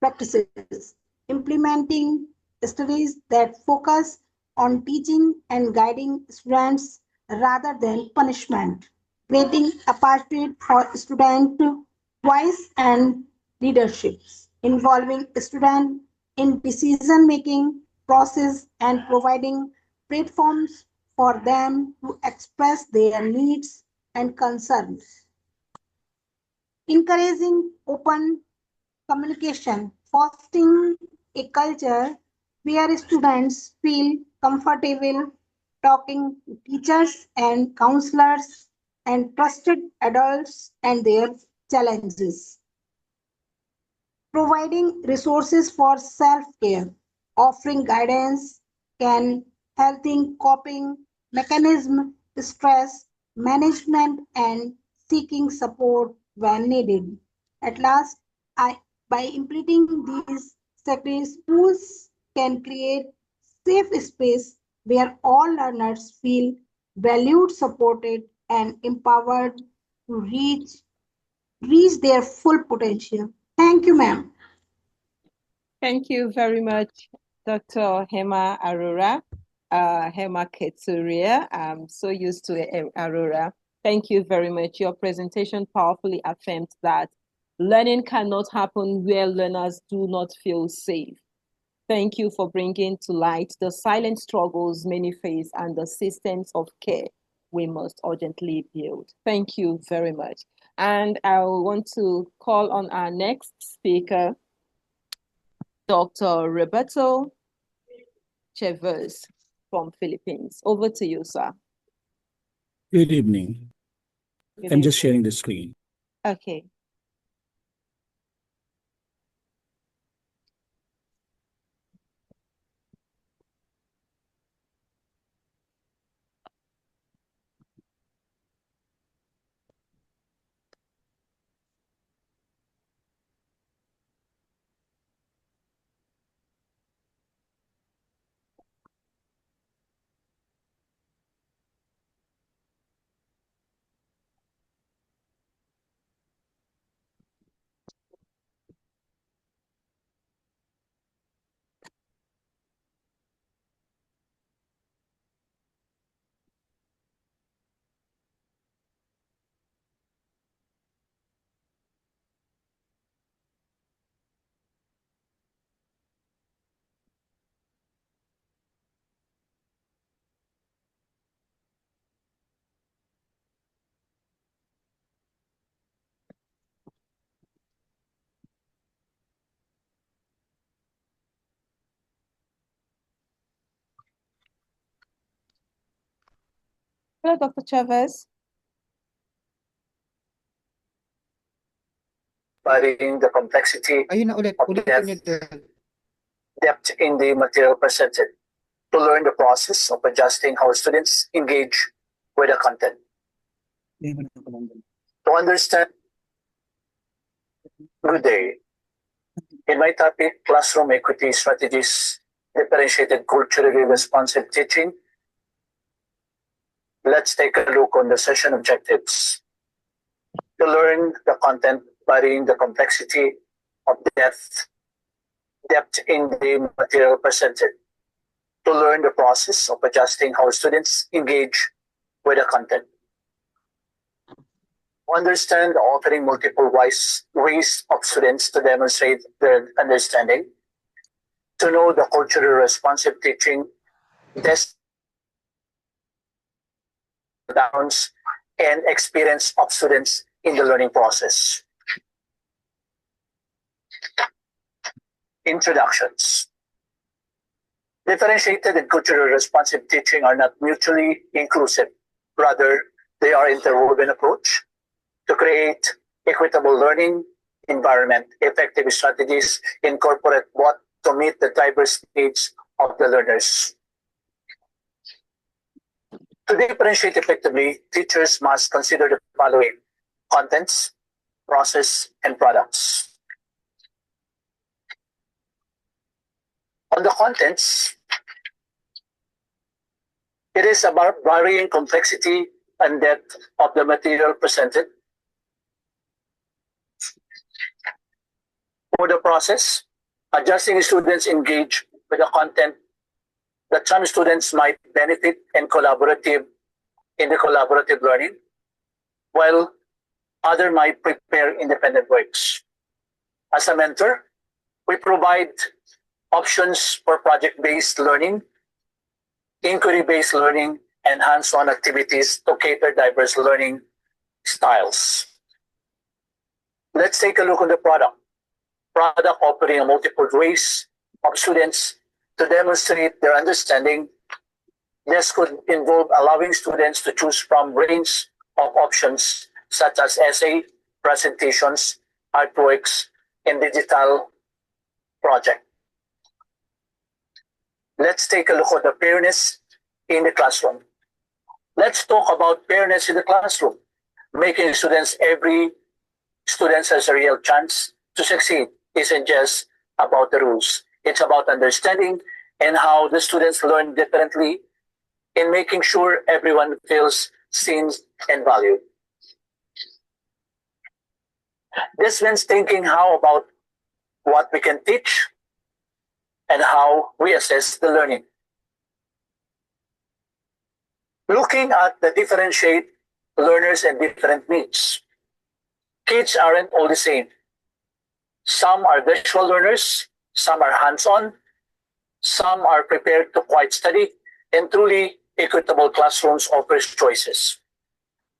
practices, implementing studies that focus on teaching and guiding students rather than punishment, creating opportunity for student voice and leaderships, involving student in decision making process and providing platforms for them to express their needs and concerns, encouraging open communication, fostering a culture where students feel comfortable talking to teachers and counselors and trusted adults and their challenges. Providing resources for self-care, offering guidance, can helping coping mechanism, stress management, and seeking support when needed. At last, by implementing these strategies, schools can create safe space where all learners feel valued, supported, and empowered to reach their full potential. Thank you, ma'am. Thank you very much, Dr. Hema Arora, Hema Keturia. I'm so used to Arora. Thank you very much. Your presentation powerfully affirmed that learning cannot happen where learners do not feel safe. Thank you for bringing to light the silent struggles many face and the systems of care we must urgently build. Thank you very much. And I want to call on our next speaker, Dr. Roberto Chavez from Philippines. Over to you, sir. Good evening. I'm just sharing the screen. Okay. Hello, Dr. Chavez. Varying the complexity of depth in the material presented, to learn the process of adjusting how students engage with the content. To understand, good day. In my topic, classroom equity strategies, differentiated culturally responsive teaching, let's take a look on the session objectives. To learn the content, varying the complexity of depth in the material presented, to learn the process of adjusting how students engage with the content. Understand offering multiple ways of students to demonstrate their understanding. To know the culturally responsive teaching, test backgrounds and experience of students in the learning process. Introductions. Differentiated and culturally responsive teaching are not mutually inclusive. Rather, they are interwoven approach to create equitable learning environment. Effective strategies incorporate both to meet the diverse needs of the learners. To differentiate effectively, teachers must consider the following: contents, process, and products. On the contents, it is about varying complexity and depth of the material presented. For the process, adjusting students engage with the content that some students might benefit in the collaborative learning, while others might prepare independent works. As a mentor, we provide options for project-based learning, inquiry-based learning, and hands-on activities to cater diverse learning styles. Let's take a look at the product. Product offering multiple ways of students to demonstrate their understanding. This could involve allowing students to choose from range of options such as essay, presentations, artworks, and digital project. Let's take a look at the fairness in the classroom. Let's talk about fairness in the classroom. Making every student has a real chance to succeed isn't just about the rules. It's about understanding and how the students learn differently, in making sure everyone feels seen and valued. This means thinking how about what we can teach and how we assess the learning. Looking at the differentiate learners and different needs. Kids aren't all the same. Some are visual learners, some are hands-on, some are prepared to quiet study, and truly equitable classrooms offers choices.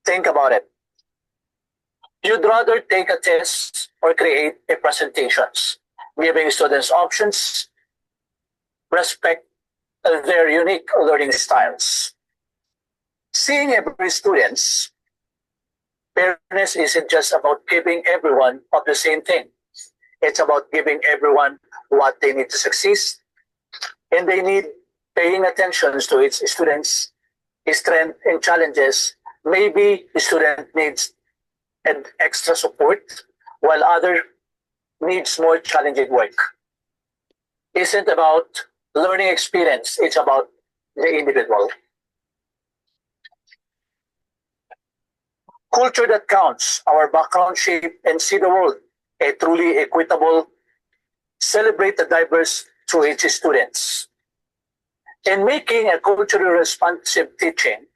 Think about it. You'd rather take a test or create a presentations, giving students options, respect their unique learning styles. Seeing every students Fairness isn't just about giving everyone of the same thing. It's about giving everyone what they need to succeed, and they need paying attention to its students' strengths and challenges. Maybe the student needs an extra support, while other needs more challenging work. Isn't about learning experience, it's about the individual. Culture that counts, our background shape and see the world, a truly equitable, celebrate the diverse through its students. In making a culturally responsive teaching,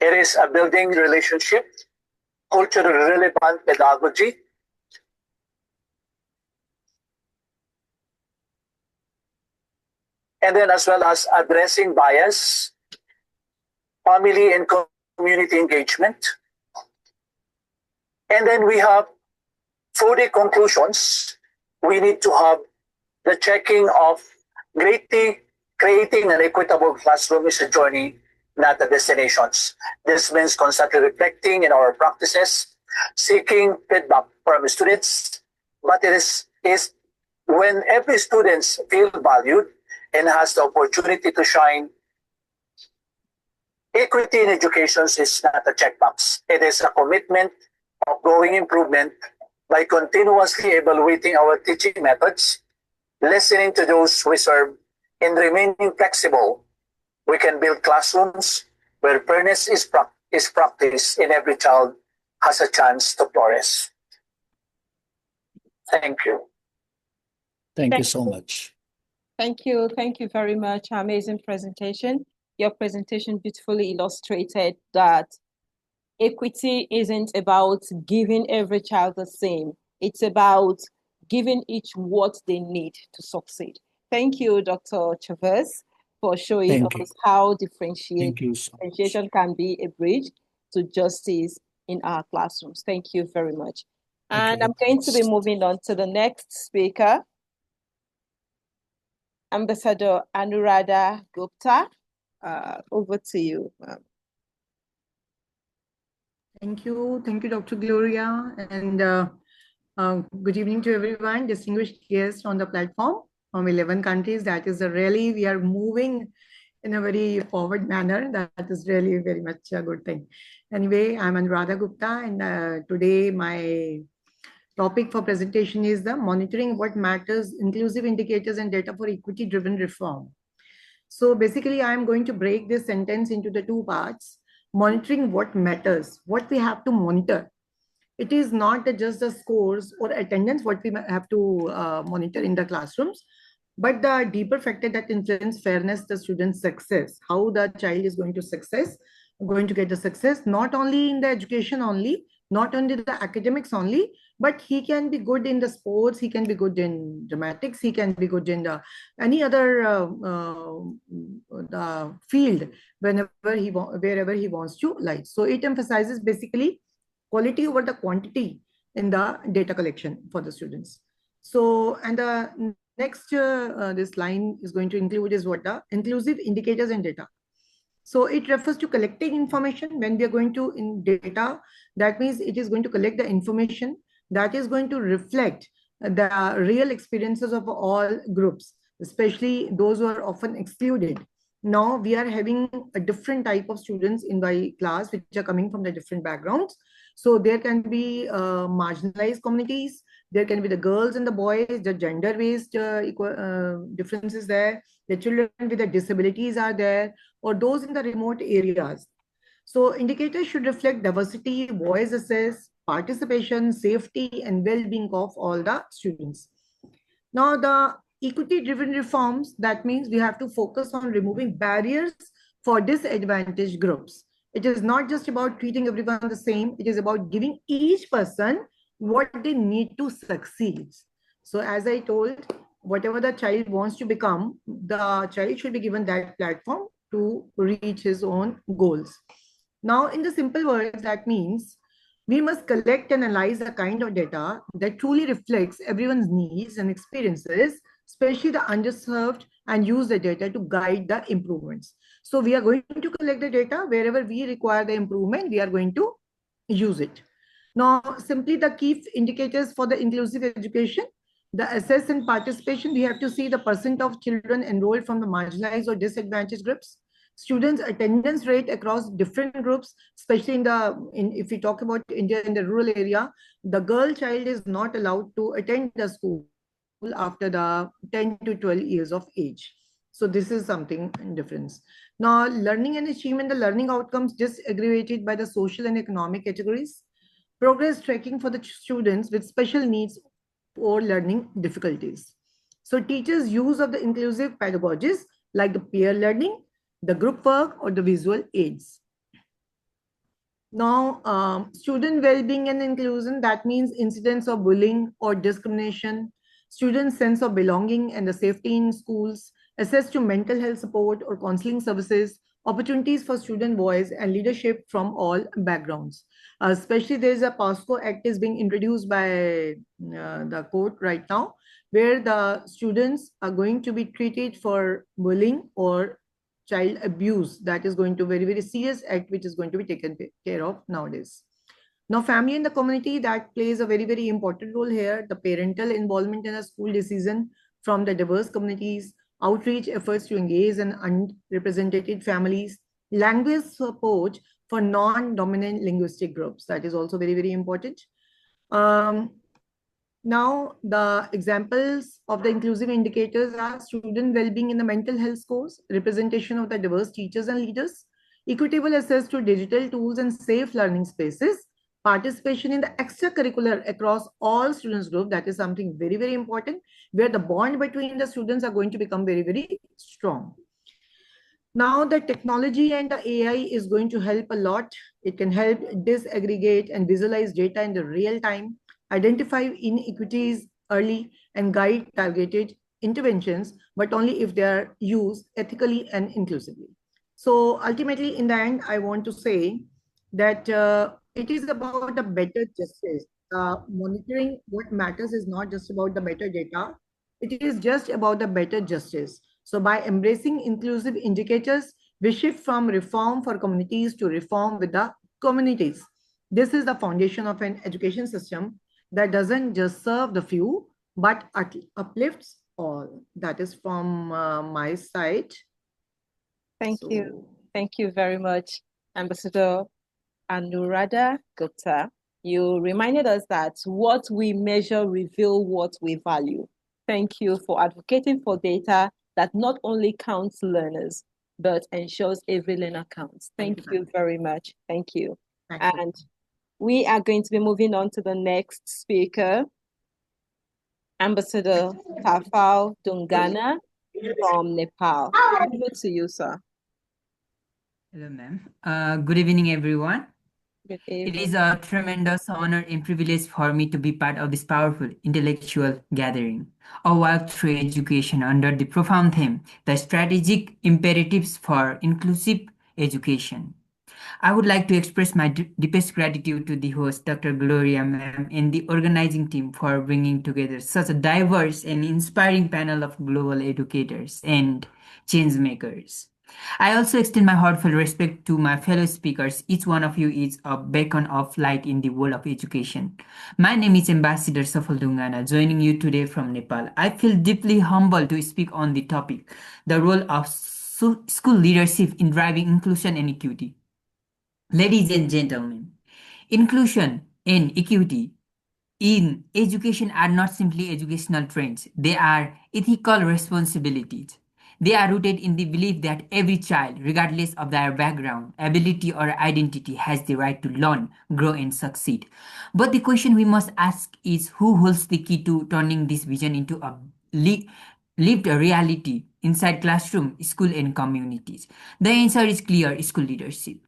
it is a building relationship, culturally relevant pedagogy, and then as well as addressing bias, family and community engagement. And then we have, for the conclusions, we need to have the checking of creating an equitable classroom is a journey, not a destinations. This means constantly reflecting in our practices, seeking feedback from students, but it is when every student feel valued and has the opportunity to shine. Equity in education is not a checkbox. It is a commitment of growing improvement by continuously evaluating our teaching methods, listening to those we serve, and remaining flexible. We can build classrooms where fairness is practiced and every child has a chance to flourish. Thank you. Thank you so much. Thank you. Thank you very much. Amazing presentation. Your presentation beautifully illustrated that equity isn't about giving every child the same. It's about giving each what they need to succeed. Thank you, Dr. Chavez, for showing us how differentiation can be a bridge to justice in our classrooms. Thank you very much. And I'm going to be moving on to the next speaker, Ambassador Anuradha Gupta. Over to you. Thank you, Dr. Gloria, and good evening to everyone, distinguished guests on the platform from 11 countries. That is really, we are moving in a very forward manner. That is really very much a good thing. Anyway, I'm Anuradha Gupta, and today my topic for presentation is the monitoring what matters, inclusive indicators and data for equity-driven reform. So basically, I'm going to break this sentence into the two parts. Monitoring what matters, what we have to monitor. It is not just the scores or attendance, what we have to monitor in the classrooms, but the deeper factor that influence fairness, the student's success, how the child is going to get the success, not only in the education only, not only the academics only, but he can be good in the sports, he can be good in dramatics, he can be good in the any other the field wherever he wants to like. So it emphasizes basically quality over the quantity in the data collection for the students. So, and the next this line is going to include is what the inclusive indicators and data. So it refers to collecting information. When we are going to in data, that means it is going to collect the information that is going to reflect the real experiences of all groups, especially those who are often excluded. Now we are having a different type of students in my class, which are coming from the different backgrounds. So there can be marginalized communities, there can be the girls and the boys, the gender-based differences there, the children with the disabilities are there, or those in the remote areas. So indicators should reflect diversity, voice access, participation, safety, and well-being of all the students. Now the equity-driven reforms, that means we have to focus on removing barriers for disadvantaged groups. It is not just about treating everyone the same, it is about giving each person what they need to succeed. So as I told, whatever the child wants to become, the child should be given that platform to reach his own goals. Now, in the simple words, that means we must collect and analyze the kind of data that truly reflects everyone's needs and experiences, especially the underserved, and use the data to guide the improvements. So we are going to collect the data wherever we require the improvement, we are going to use it. Now, simply the key indicators for the inclusive education, the assess and participation, we have to see the percent of children enrolled from the marginalized or disadvantaged groups, students' attendance rate across different groups, especially if we talk about India in the rural area, the girl child is not allowed to attend the school after the 10 to 12 years of age. So this is something difference. Now, learning and achievement, the learning outcomes disaggregated by the social and economic categories, progress tracking for the students with special needs or learning difficulties. So teachers' use of the inclusive pedagogies like the peer learning, the group work, or the visual aids. Now, student well-being and inclusion, that means incidents of bullying or discrimination, students' sense of belonging and the safety in schools, access to mental health support or counseling services, opportunities for student voice and leadership from all backgrounds. Especially there's a POSCO Act is being introduced by the court right now, where the students are going to be treated for bullying or child abuse. That is going to be very serious act which is going to be taken care of nowadays. Now, family and the community, that plays a very important role here. The parental involvement in a school decision from the diverse communities, outreach efforts to engage in unrepresented families, language support for non-dominant linguistic groups. That is also very important. Now, the examples of the inclusive indicators are student well-being in the mental health scores, representation of the diverse teachers and leaders, equitable access to digital tools and safe learning spaces, participation in the extracurricular across all students group. That is something very important, where the bond between the students are going to become very strong. Now the technology and the AI is going to help a lot. It can help disaggregate and visualize data in the real time, identify inequities early, and guide targeted interventions, but only if they are used ethically and inclusively. So ultimately, in the end, I want to say that it is about a better justice. Monitoring what matters is not just about the better data, it is just about the better justice. So by embracing inclusive indicators, we shift from reform for communities to reform with the communities. This is the foundation of an education system that doesn't just serve the few, but uplifts all. That is from my side. Thank you. Thank you very much, Ambassador Anuradha Gupta. You reminded us that what we measure reveal what we value. Thank you for advocating for data that not only counts learners, but ensures every learner counts. Thank you very much. Thank you. And we are going to be moving on to the next speaker, Ambassador Tafal Dungana from Nepal. Over to you, sir. Hello, ma'am. Good evening, everyone. Good evening. It is a tremendous honor and privilege for me to be part of this powerful intellectual gathering, a walk through education under the profound theme, the strategic imperatives for inclusive education. I would like to express my deepest gratitude to the host, Dr. Gloria ma'am, and the organizing team for bringing together such a diverse and inspiring panel of global educators and change makers. I also extend my heartfelt respect to my fellow speakers. Each one of you is a beacon of light in the world of education. My name is Ambassador Safal Dungana, joining you today from Nepal. I feel deeply humbled to speak on the topic, the role of school leadership in driving inclusion and equity. Ladies and gentlemen, inclusion and equity in education are not simply educational trends, they are ethical responsibilities. They are rooted in the belief that every child, regardless of their background, ability, or identity, has the right to learn, grow, and succeed. But the question we must ask is who holds the key to turning this vision into a lived reality inside classroom, school, and communities? The answer is clear: school leadership.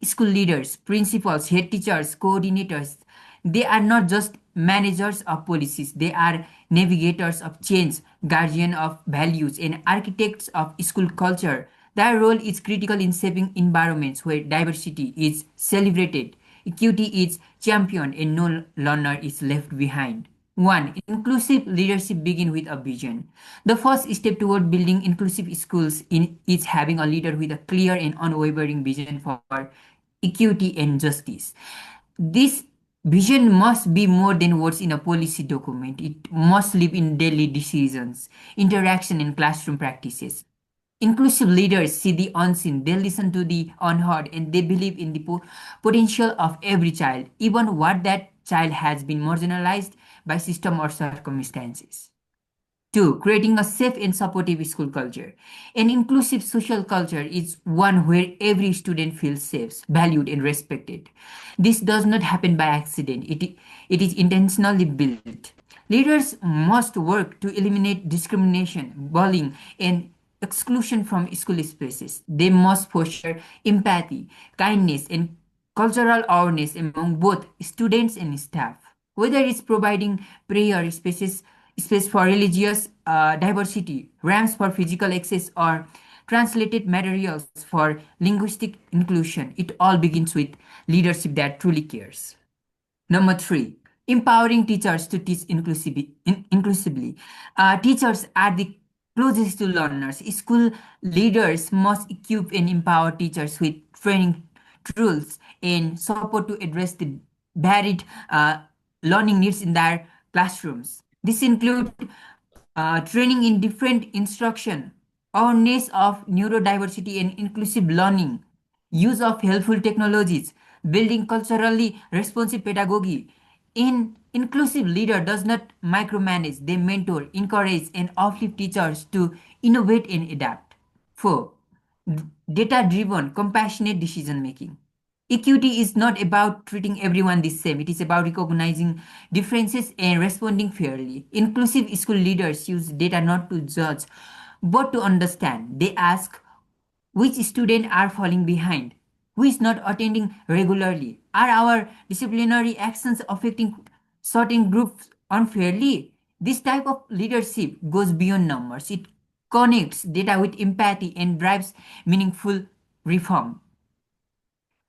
School leaders, principals, head teachers, coordinators, they are not just managers of policies, they are navigators of change, guardians of values, and architects of school culture. Their role is critical in shaping environments where diversity is celebrated, equity is championed, and no learner is left behind. 1. Inclusive leadership begins with a vision. The first step toward building inclusive schools is having a leader with a clear and unwavering vision for equity and justice. This vision must be more than words in a policy document. It must live in daily decisions, interaction, and classroom practices. Inclusive leaders see the unseen, they listen to the unheard, and they believe in the potential of every child, even what that child has been marginalized by system or circumstances. Two, creating a safe and supportive school culture. An inclusive social culture is one where every student feels safe, valued, and respected. This does not happen by accident, it is intentionally built. Leaders must work to eliminate discrimination, bullying, and exclusion from school spaces. They must foster empathy, kindness, and cultural awareness among both students and staff. Whether it's providing prayer spaces, space for religious diversity, ramps for physical access, or translated materials for linguistic inclusion, it all begins with leadership that truly cares. Number three, empowering teachers to teach inclusively. Teachers are the closest to learners. School leaders must equip and empower teachers with training tools and support to address the varied learning needs in their classrooms. This includes training in different instruction, awareness of neurodiversity and inclusive learning, use of helpful technologies, building culturally responsive pedagogy. An inclusive leader does not micromanage, they mentor, encourage, and uplift teachers to innovate and adapt. 4. Data-driven, compassionate decision making. Equity is not about treating everyone the same. It is about recognizing differences and responding fairly. Inclusive school leaders use data not to judge, but to understand. They ask which students are falling behind, who is not attending regularly. Are our disciplinary actions affecting certain groups unfairly? This type of leadership goes beyond numbers. It connects data with empathy and drives meaningful reform.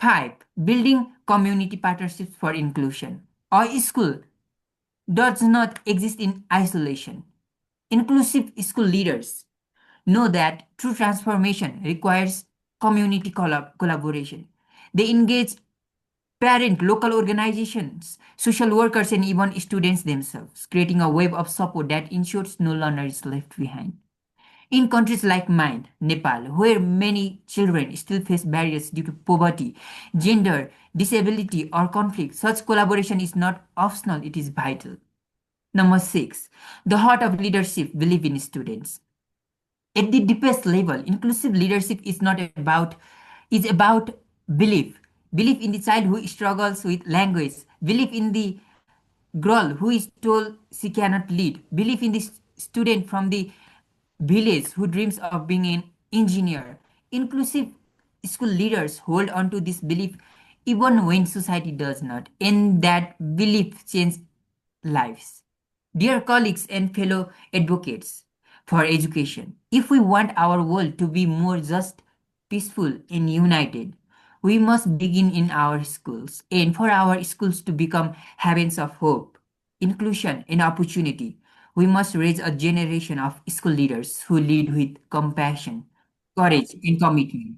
5. Building community partnerships for inclusion. Our school does not exist in isolation. Inclusive school leaders know that true transformation requires community collaboration. They engage parent, local organizations, social workers, and even students themselves, creating a web of support that ensures no learner is left behind. In countries like mine, Nepal, where many children still face barriers due to poverty, gender, disability, or conflict, such collaboration is not optional, it is vital. Number 6, the heart of leadership, believe in students. At the deepest level, inclusive leadership is about belief. Belief in the child who struggles with language, belief in the girl who is told she cannot lead, belief in the student from the village who dreams of being an engineer. Inclusive school leaders hold on to this belief even when society does not, and that belief changes lives. Dear colleagues and fellow advocates for education, if we want our world to be more just, peaceful, and united, we must begin in our schools. And for our schools to become havens of hope, inclusion, and opportunity, we must raise a generation of school leaders who lead with compassion, courage, and commitment.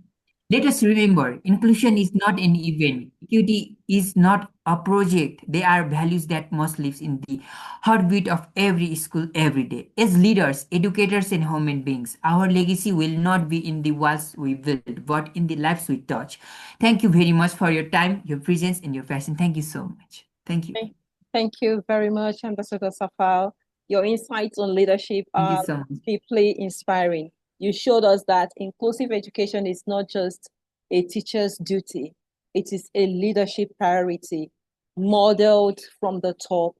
Let us remember, inclusion is not an event. Equity is not a project. They are values that must live in the heartbeat of every school every day. As leaders, educators, and human beings, our legacy will not be in the walls we build, but in the lives we touch. Thank you very much for your time, your presence, and your passion. Thank you so much. Thank you. Thank you very much, Ambassador Safal. Your insights on leadership are so much. deeply inspiring. You showed us that inclusive education is not just a teacher's duty, it is a leadership priority, modeled from the top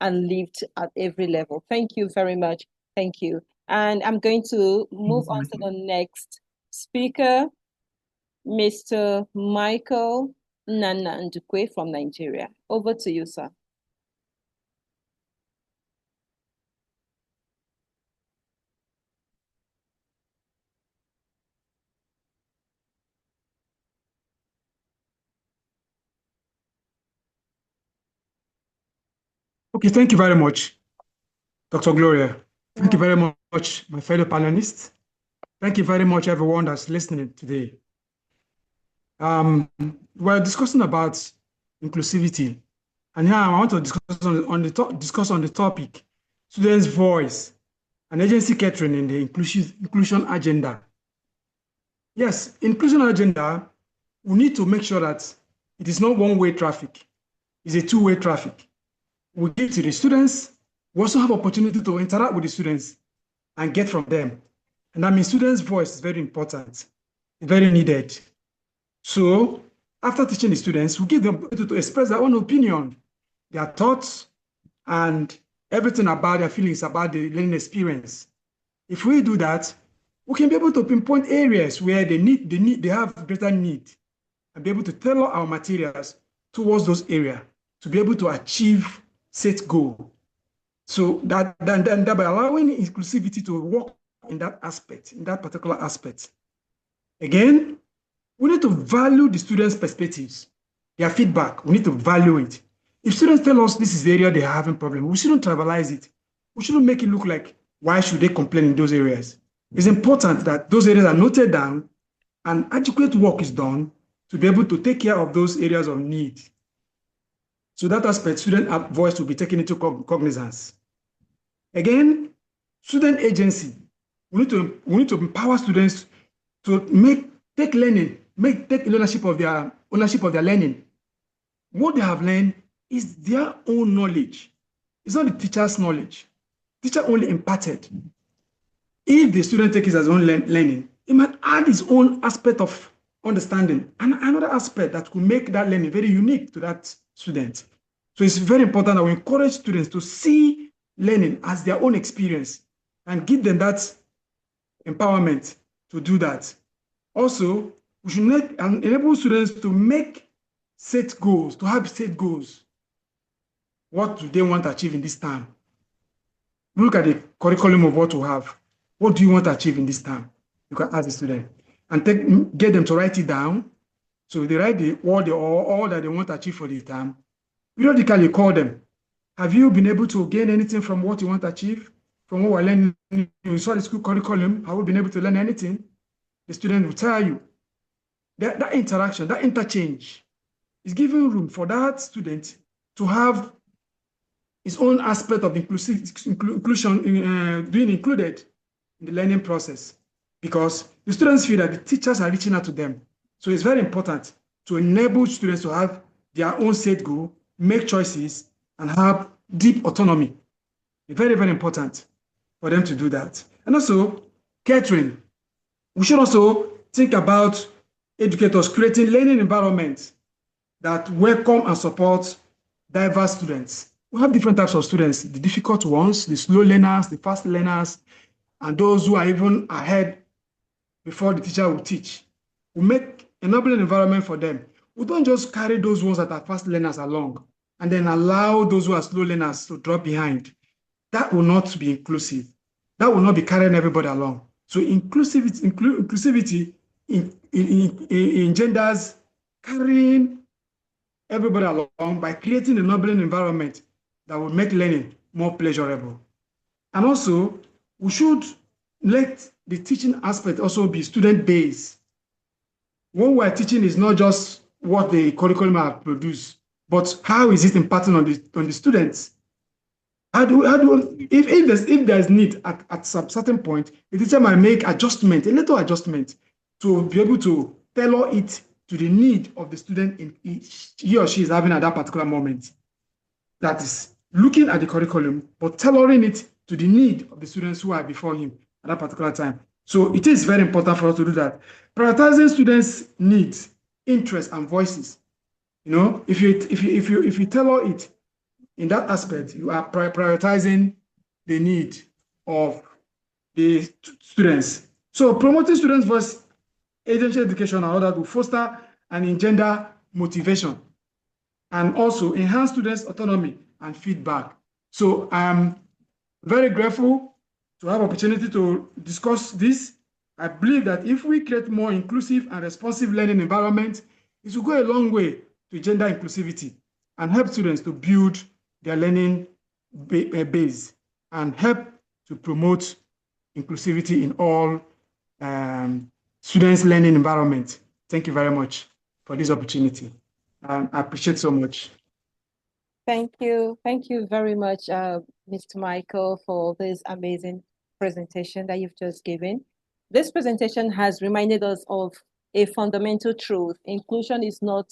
and lived at every level. Thank you very much. Thank you. And I'm going to move on to the next speaker, Mr. Michael Nana-Ndukwe from Nigeria. Over to you, sir. Okay, thank you very much, Dr. Gloria. Thank you very much, my fellow panelists. Thank you very much, everyone that's listening today. We're discussing about inclusivity. And here I want to discuss on the topic, students' voice and agency catering in the inclusion agenda. Yes, inclusion agenda, we need to make sure that it is not one-way traffic. It's a two-way traffic. We give to the students, we also have opportunity to interact with the students and get from them. And that means students' voice is very important, very needed. So after teaching the students, we give them opportunity to express their own opinion, their thoughts, and everything about their feelings about the learning experience. If we do that, we can be able to pinpoint areas where they have greater need, and be able to tailor our materials towards those areas to be able to achieve set goal. So that by allowing inclusivity to work in that aspect, in that particular aspect. Again, we need to value the students' perspectives, their feedback. We need to value it. If students tell us this is the area they are having problem, we shouldn't trivialize it. We shouldn't make it look like, why should they complain in those areas? It's important that those areas are noted down and adequate work is done to be able to take care of those areas of need. So that aspect, student voice will be taken into cognizance. Again, student agency. We need to empower students to take ownership of their learning. What they have learned is their own knowledge. It's not the teacher's knowledge. Teacher only imparted. If the student takes his own learning, he might add his own aspect of understanding and another aspect that could make that learning very unique to that student. So it's very important that we encourage students to see learning as their own experience and give them that empowerment to do that. Also, we should enable students to make set goals, to have set goals. What do they want to achieve in this term? Look at the curriculum of what we have. What do you want to achieve in this term? You can ask the student and get them to write it down. So they write all that they want to achieve for the term. Periodically call them. Have you been able to gain anything from what you want to achieve? From what we're learning, you saw the school curriculum, have you been able to learn anything? The student will tell you. That interaction, that interchange is giving room for that student to have his own aspect of inclusion being included in the learning process, because the students feel that the teachers are reaching out to them. So it's very important to enable students to have their own set goal, make choices, and have deep autonomy. It's very, very important for them to do that. And also, catering. We should also think about educators creating learning environments that welcome and support diverse students. We have different types of students, the difficult ones, the slow learners, the fast learners, and those who are even ahead before the teacher will teach. We make enabling environment for them. We don't just carry those ones that are fast learners along and then allow those who are slow learners to drop behind. That will not be inclusive. That will not be carrying everybody along. So inclusivity engenders carrying everybody along by creating an enabling environment that will make learning more pleasurable. And also, we should let the teaching aspect also be student-based. What we're teaching is not just what the curriculum have produced, but how is it impacting on the students? If there's need at some certain point, the teacher might make a little adjustment to be able to tailor it to the need of the student he or she is having at that particular moment. That is looking at the curriculum, but tailoring it to the need of the students who are before him at that particular time. So it is very important for us to do that. Prioritizing students' needs, interests, and voices. You know, if you tailor it in that aspect, you are prioritizing the need of the students. So promoting students' voice, agency education, and all that will foster and engender motivation and also enhance students' autonomy and feedback. So I'm very grateful to have opportunity to discuss this. I believe that if we create more inclusive and responsive learning environment, it will go a long way to gender inclusivity and help students to build their learning base and help to promote inclusivity in all students' learning environment. Thank you very much for this opportunity. I appreciate so much. Thank you. Thank you very much, Mr. Michael, for this amazing presentation that you've just given. This presentation has reminded us of a fundamental truth. Inclusion is not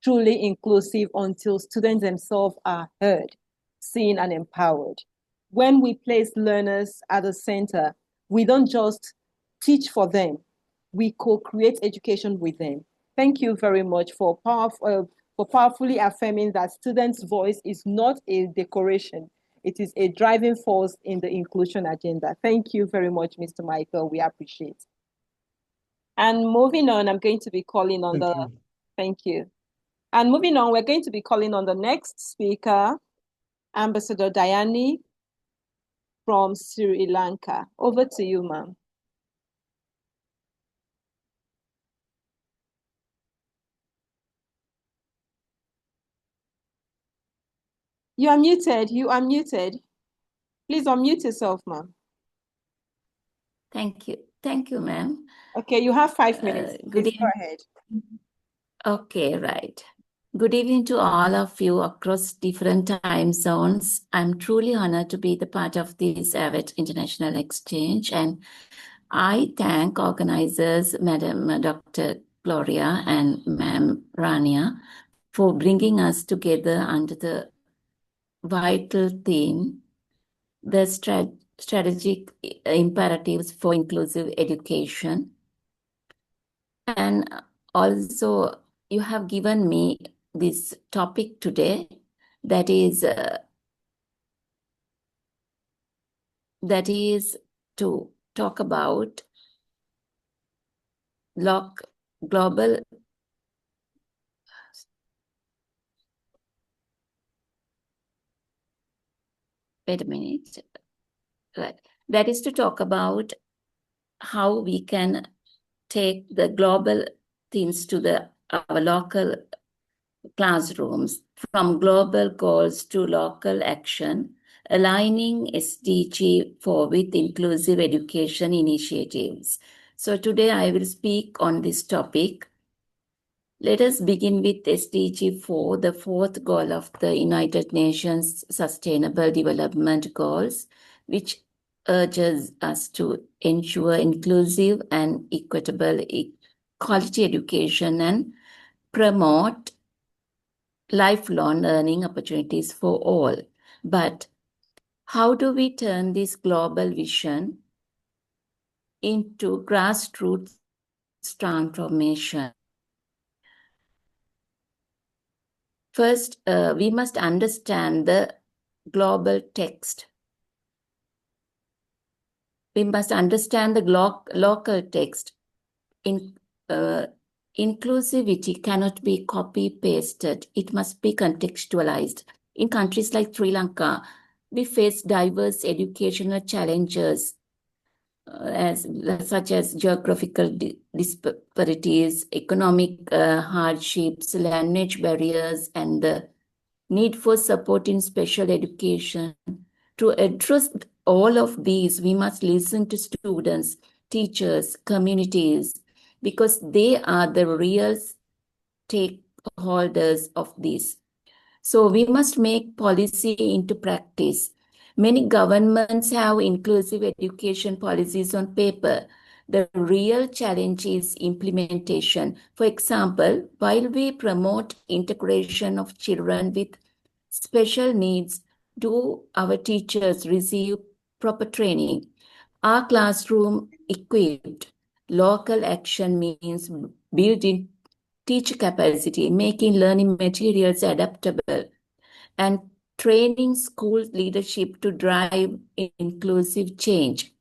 truly inclusive until students themselves are heard, seen, and empowered. When we place learners at the center, we don't just teach for them, we co-create education with them. Thank you very much for powerfully affirming that students' voice is not a decoration. It is a driving force in the inclusion agenda. Thank you very much, Mr. Michael. We appreciate. And moving on, I'm going to be calling on thank you. And moving on, we're going to be calling on the next speaker, Ambassador Dayani from Sri Lanka. Over to you, ma'am. You are muted. You are muted. Please unmute yourself, ma'am. Thank you. Thank you, ma'am. Okay, you have 5 minutes. Good Please go evening. ahead. Okay, right. Good evening to all of you across different time zones. I'm truly honored to be the part of this AWTE International Exchange, and I thank organizers, Madam Dr. Gloria and Ma'am Rania, for bringing us together under the vital theme, the strategic imperatives for inclusive education. And also, you have given me this topic today that is to talk about global wait a minute. Right. That is to talk about how we can take the global themes to our local classrooms, from global goals to local action, aligning SDG 4 with inclusive education initiatives. So today I will speak on this topic. Let us begin with SDG 4, the fourth goal of the United Nations Sustainable Development Goals, which urges us to ensure inclusive and equitable quality education and promote lifelong learning opportunities for all. But how do we turn this global vision into grassroots transformation? First, we must understand the global text. We must understand the local text. Inclusivity cannot be copy-pasted. It must be contextualized. In countries like Sri Lanka, we face diverse educational challenges such as geographical disparities, economic hardships, language barriers, and the need for support in special education. To address all of these, we must listen to students, teachers, communities, because they are the real stakeholders of this. So we must make policy into practice. Many governments have inclusive education policies on paper. The real challenge is implementation. For example, while we promote integration of children with special needs, do our teachers receive proper training? Are classroom equipped? Local action means building teacher capacity, making learning materials adaptable, and training school leadership to drive inclusive change.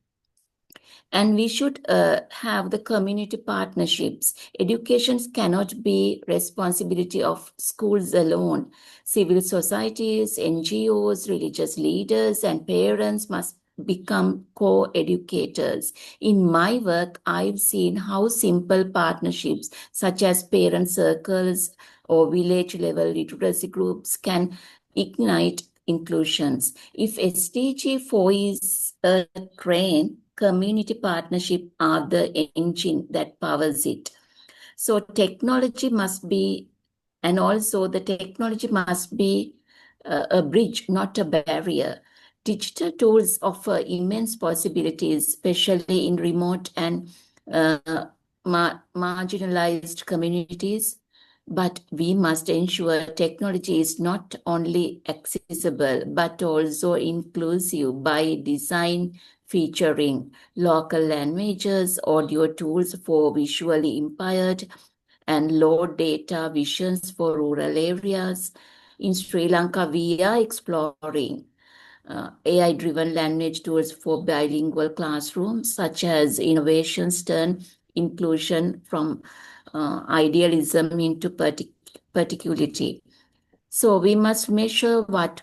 And we should have the community partnerships. Education cannot be responsibility of schools alone. Civil societies, NGOs, religious leaders, and parents must become co-educators. In my work, I've seen how simple partnerships such as parent circles or village-level literacy groups can ignite inclusions. If SDG 4 is a train, community partnership are the engine that powers it. So technology must be And also the technology must be a bridge, not a barrier. Digital tools offer immense possibilities, especially in remote and marginalized communities. But we must ensure technology is not only accessible, but also inclusive by design featuring local languages, audio tools for visually impaired, and low data visions for rural areas. In Sri Lanka, we are exploring AI-driven language tools for bilingual classrooms, such as innovations turn inclusion from idealism into particularity. So we must measure what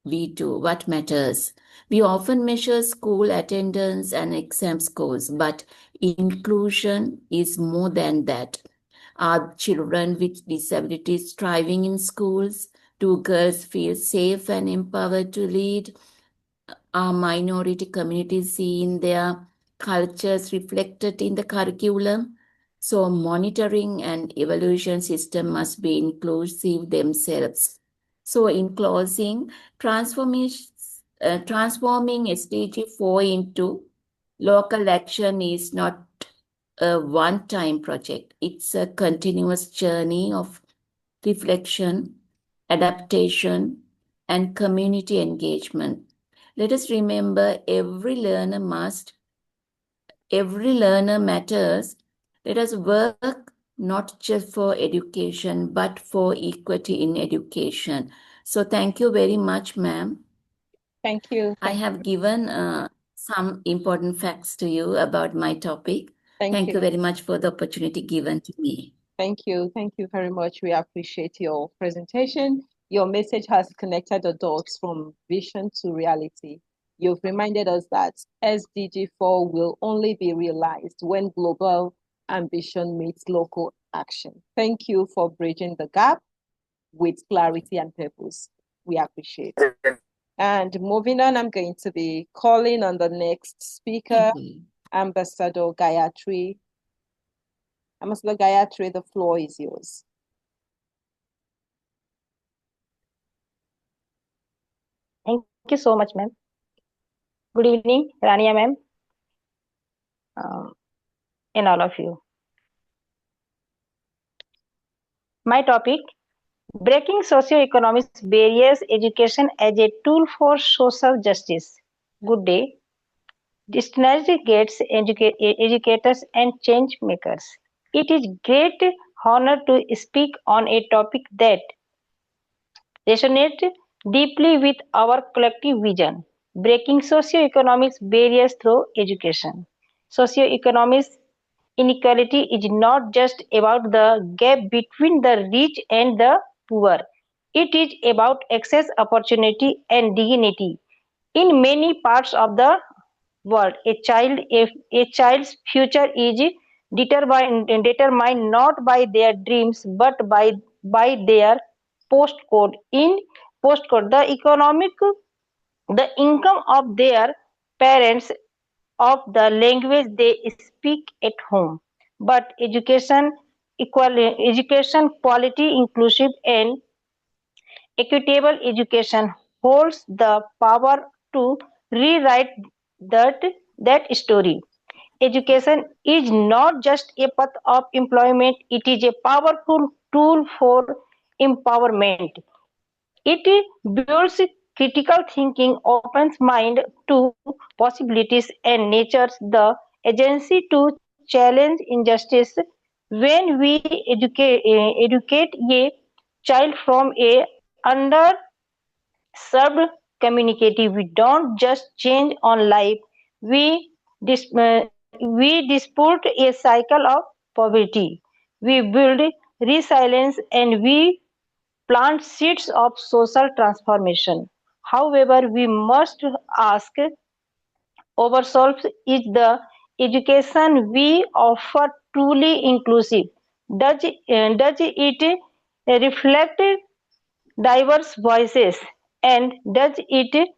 we do, what matters. We often measure school attendance and exam scores, but inclusion is more than that. Are children with disabilities thriving in schools? Do girls feel safe and empowered to lead? Are minority communities seeing their cultures reflected in the curriculum? So monitoring and evaluation system must be inclusive themselves. So in closing, transforming SDG 4 into local action is not a one-time project. It's a continuous journey of reflection, adaptation, and community engagement. Let us remember every learner matters. Let us work not just for education, but for equity in education. So thank you very much, ma'am. Thank you. I have given some important facts to you about my topic. Thank you very much for the opportunity given to me. Thank you. Thank you very much. We appreciate your presentation. Your message has connected the dots from vision to reality. You've reminded us that SDG 4 will only be realized when global ambition meets local action. Thank you for bridging the gap with clarity and purpose. We appreciate it. And moving on, I'm going to be calling on the next speaker, Ambassador Gayatri. Ambassador Gayatri, the floor is yours. Thank you so much, ma'am. Good evening, Rania ma'am, and all of you. My topic, breaking socio-economic barriers, education as a tool for social justice. Good day. Distinguished guests, educators, and change makers. It is great honor to speak on a topic that resonates deeply with our collective vision, breaking socio-economic barriers through education. Socio-economic inequality is not just about the gap between the rich and the poor. It is about access, opportunity, and dignity. In many parts of the world, a child's future is determined not by their dreams but by their postcode. In postcode, the income of their parents, of the language they speak at home. But education quality, inclusive, and equitable education holds the power to rewrite that story. Education is not just a path of employment, it is a powerful tool for empowerment. It builds critical thinking, opens mind to possibilities, and nurtures the agency to challenge injustice. When we educate a child from a underserved community, we don't just change on life, we dispute a cycle of poverty. We build resilience and we plant seeds of social transformation. However, we must ask ourselves, is the education we offer truly inclusive? Does it reflect diverse voices? And does it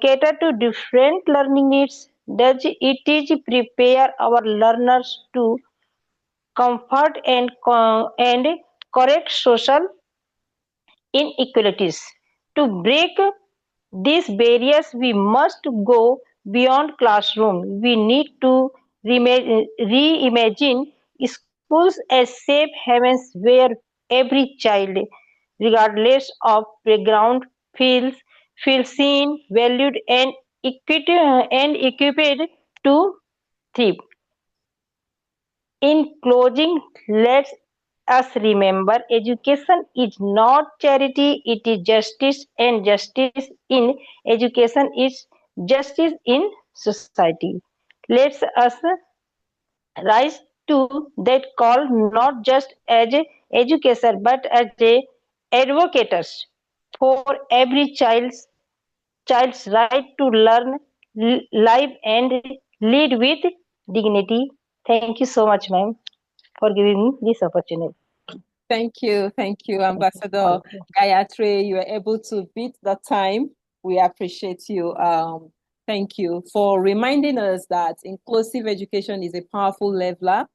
cater to different learning needs? Does it prepare our learners to comfort and correct social inequalities. To break these barriers, we must go beyond classroom. We need to reimagine schools as safe havens where every child, regardless of background, feels seen, valued, and equipped to thrive. In closing, let us remember education is not charity, it is justice, and justice in education is justice in society. Let us rise to that call not just as a educator but as a advocates for every child's right to learn, live, and lead with dignity. Thank you so much, ma'am, for giving me this opportunity. Thank you, Ambassador Gayatri. You were able to beat the time. We appreciate you. Thank you for reminding us that inclusive education is a powerful lever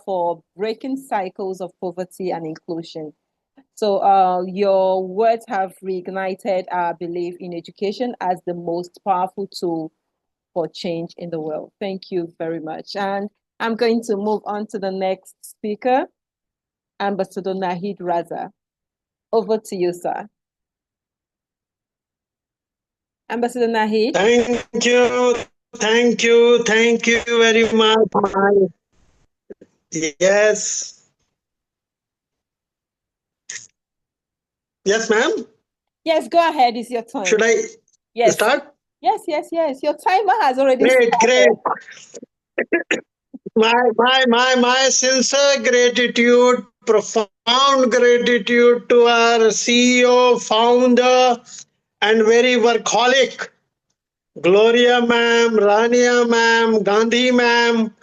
for breaking cycles of poverty and inclusion. So your words have reignited our belief in education as the most powerful tool for change in the world. Thank you very much. And I'm going to move on to the next speaker, Ambassador Nahid Raza. Over to you, sir. Ambassador Nahid. Thank you very much. Yes. Yes, ma'am. Yes, go ahead. It's your turn. Should I start? Yes. Your timer has already Great. started. My sincere gratitude, profound gratitude to our CEO, founder, and very workaholic, Gloria ma'am, Rania ma'am, Gandhi ma'am,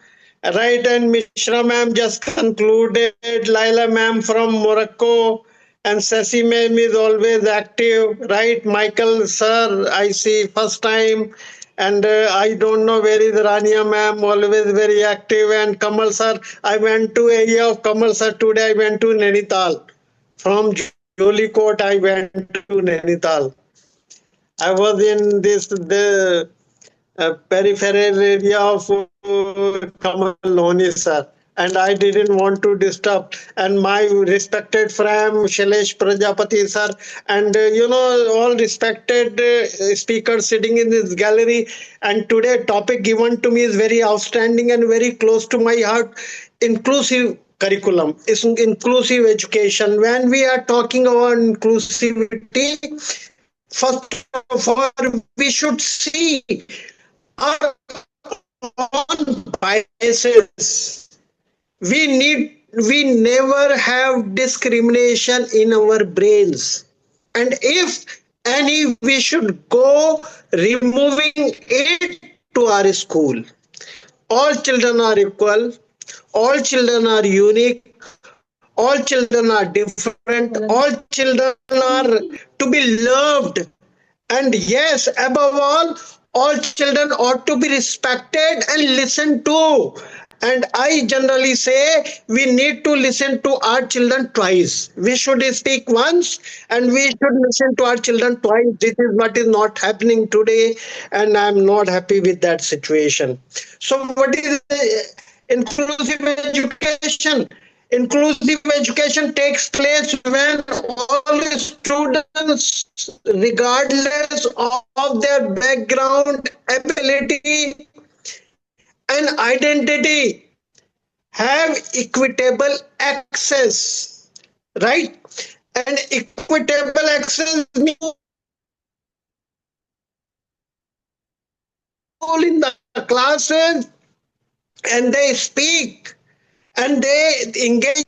right, and Mishra ma'am just concluded, Laila ma'am from Morocco, and Sasi ma'am is always active, right? Michael sir, I see first time, and I don't know where is Rania ma'am, always very active, and Kamal sir, I went to area of Kamal sir today, I went to Nainital. From Jolikot, I went to Nainital. I was in the peripheral area of Kamal Loni, sir. And I didn't want to disturb. And my respected friend Shailesh Prajapati, sir, and all respected speakers sitting in this gallery. And today, topic given to me is very outstanding and very close to my heart. Inclusive curriculum, is inclusive education. When we are talking about inclusivity, first of all, we should see our own biases. We never have discrimination in our brains. And if any, we should go removing it to our school. All children are equal. All children are unique. All children are different. All children are to be loved. And yes, above all children ought to be respected and listened to. And I generally say we need to listen to our children twice. We should speak once and we should listen to our children twice. This is what is not happening today, and I'm not happy with that situation. So, what is inclusive education? Inclusive education takes place when all students, regardless of their background, ability, and identity, have equitable access, right? And equitable access means in the classes and they speak and they engage.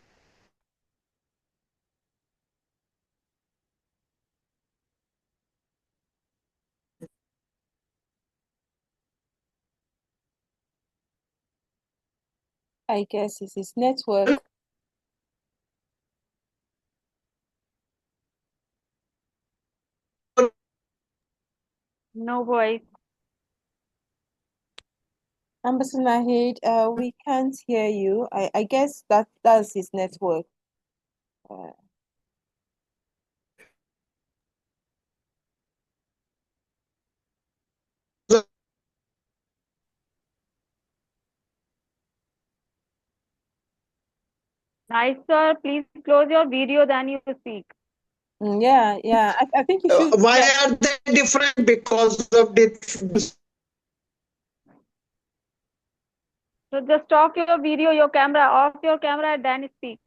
I guess it's his network. No voice. Ambassador Nahid, we can't hear you. I guess that's his network. Nice, sir. Please close your video, then you speak. Yeah. I think you should. Why are they different? Because of the. So just off your video, your camera, off your camera, and then speak.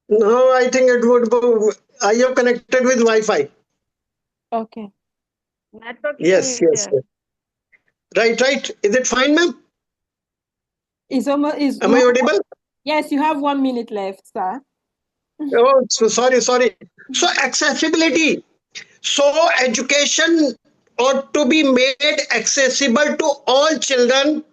No, I think it would go. Are you connected with Wi-Fi? Okay. Network Yes, issue is yes, there. yes. Right. Is it fine, ma'am? Am I audible? Yes, you have 1 minute left, sir. Oh, so sorry. So accessibility. So education ought to be made accessible to all children,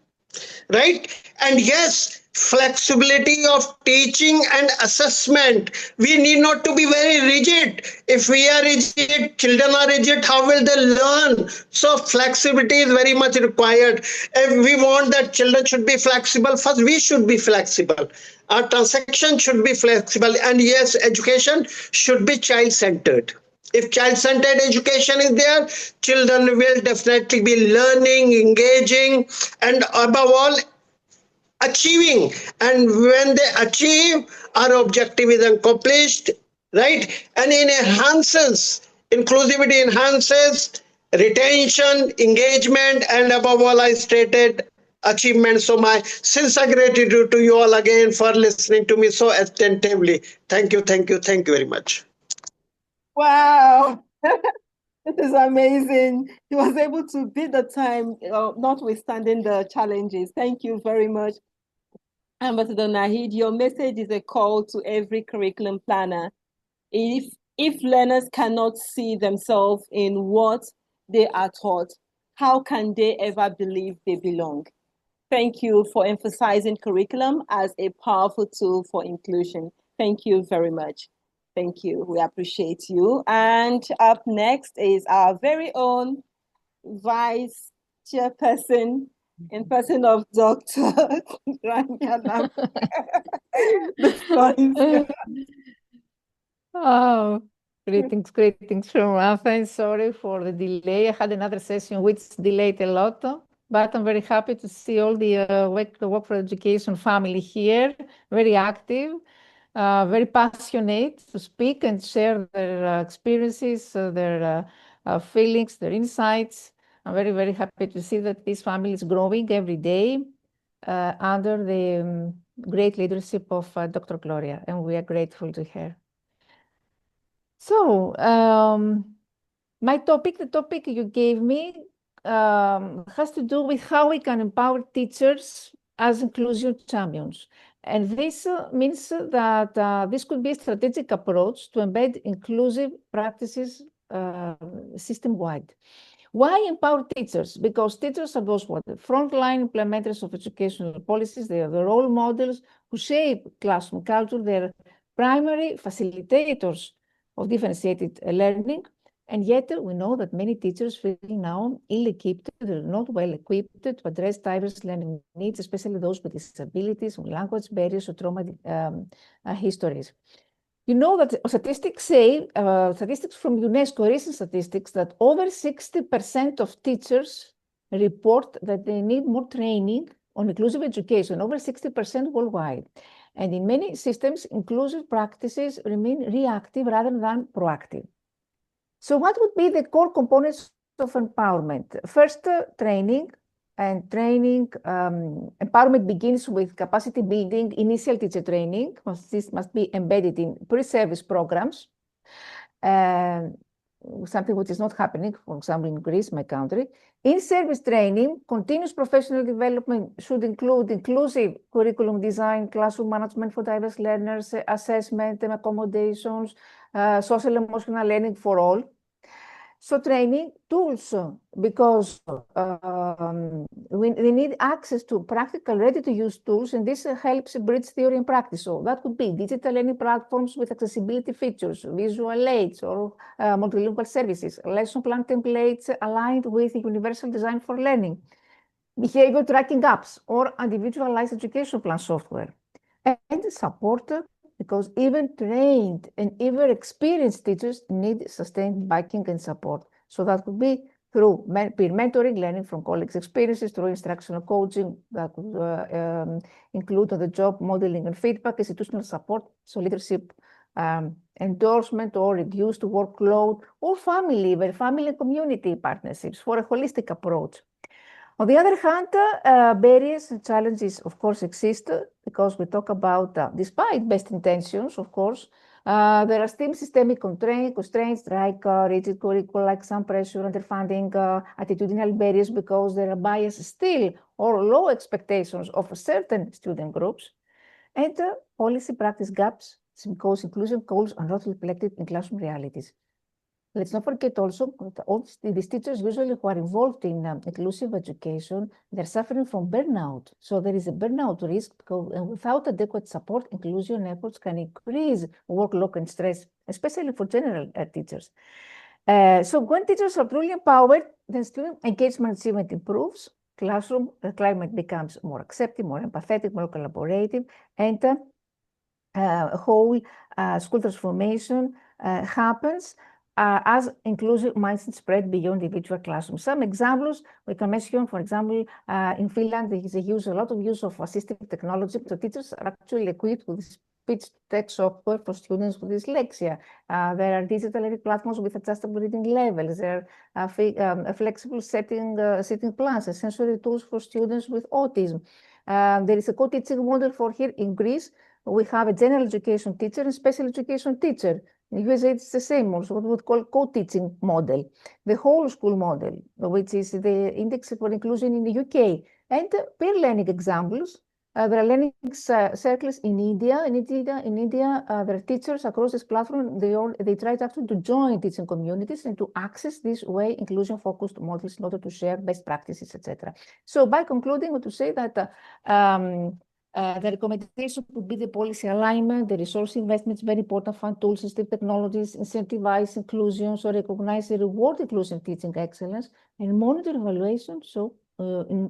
right? And yes, flexibility of teaching and assessment. We need not to be very rigid. If we are rigid, children are rigid, how will they learn? So flexibility is very much required. If we want that children should be flexible, first we should be flexible. Our transaction should be flexible. And yes, education should be child-centered. If child-centered education is there, children will definitely be learning, engaging, and above all, achieving. And when they achieve, our objective is accomplished, right? And it enhances, inclusivity enhances retention, engagement, and above all, I stated achievement. So my sincere gratitude to you all again for listening to me so attentively. Thank you very much. Wow. This is amazing. He was able to beat the time, notwithstanding the challenges. Thank you very much. Ambassador Nahid, your message is a call to every curriculum planner. If learners cannot see themselves in what they are taught, how can they ever believe they belong? Thank you for emphasizing curriculum as a powerful tool for inclusion. Thank you very much. Thank you. We appreciate you. And up next is our very own Vice Chairperson in person of Dr. Rania Lam. The floor is yours. Oh, greetings from Athens. Sorry for the delay. I had another session which delayed a lot, but I'm very happy to see all the Work for Education family here, very active, very passionate to speak and share their experiences, their feelings, their insights. I'm very happy to see that this family is growing every day under the great leadership of Dr. Gloria, and we are grateful to her. So, the topic you gave me has to do with how we can empower teachers as inclusion champions. And this means that this could be a strategic approach to embed inclusive practices system-wide. Why empower teachers? Because teachers are those the frontline implementers of educational policies. They are the role models who shape classroom culture. They're primary facilitators of differentiated learning. And yet we know that many teachers feel now ill-equipped, they're not well-equipped to address diverse learning needs, especially those with disabilities, language barriers, or trauma histories. You know that statistics say, statistics from UNESCO, recent statistics, that over 60% of teachers report that they need more training on inclusive education, over 60% worldwide. And in many systems, inclusive practices remain reactive rather than proactive. So what would be the core components of empowerment? First, training. And training, empowerment begins with capacity building, initial teacher training. This must be embedded in pre-service programs. Something which is not happening, for example, in Greece, my country. In-service training, continuous professional development should include inclusive curriculum design, classroom management for diverse learners, assessment and accommodations, social emotional learning for all. So training tools, because we need access to practical, ready-to-use tools, and this helps bridge theory and practice. So that could be digital learning platforms with accessibility features, visual aids, or multilingual services, lesson plan templates aligned with universal design for learning, behavior tracking apps, or individualized education plan software, and support because even trained and even experienced teachers need sustained backing and support. So that could be through peer mentoring, learning from colleagues' experiences, through instructional coaching that could include on the job modeling and feedback, institutional support, so leadership endorsement or reduced workload, or family and community partnerships for a holistic approach. On the other hand, barriers and challenges, of course, exist because we talk about, despite best intentions, of course, there are still systemic constraints like rigid curricula, like some pressure, underfunding, attitudinal barriers because there are bias still or low expectations of certain student groups, and policy practice gaps because inclusion goals are not reflected in classroom realities. Let's not forget also that all these teachers usually who are involved in inclusive education, they're suffering from burnout. So there is a burnout risk because without adequate support, inclusion efforts can increase workload and stress, especially for general teachers. So when teachers are truly empowered, then student engagement achievement improves, classroom climate becomes more accepting, more empathetic, more collaborative, and whole school transformation happens as inclusive mindset spread beyond individual classrooms. Some examples we can mention, for example, in Finland, there is a lot of use of assistive technology. So teachers are actually equipped with speech-to-text software for students with dyslexia. There are digital learning platforms with adjustable reading levels. There are flexible sitting plans and sensory tools for students with autism. There is a co-teaching model for here in Greece. We have a general education teacher and special education teacher. In USA, it's the same, also what we would call co-teaching model. The whole school model, which is the Index for Inclusion in the UK. And peer learning examples. There are learning circles in India. In India, there are teachers across this platform. They try to join teaching communities and to access this way inclusion-focused models in order to share best practices, etc. So by concluding, I want to say that the recommendation would be the policy alignment, the resource investments, very important, fund tools, assistive technologies, incentivize inclusion, so recognize and reward inclusion teaching excellence, and monitor evaluation, so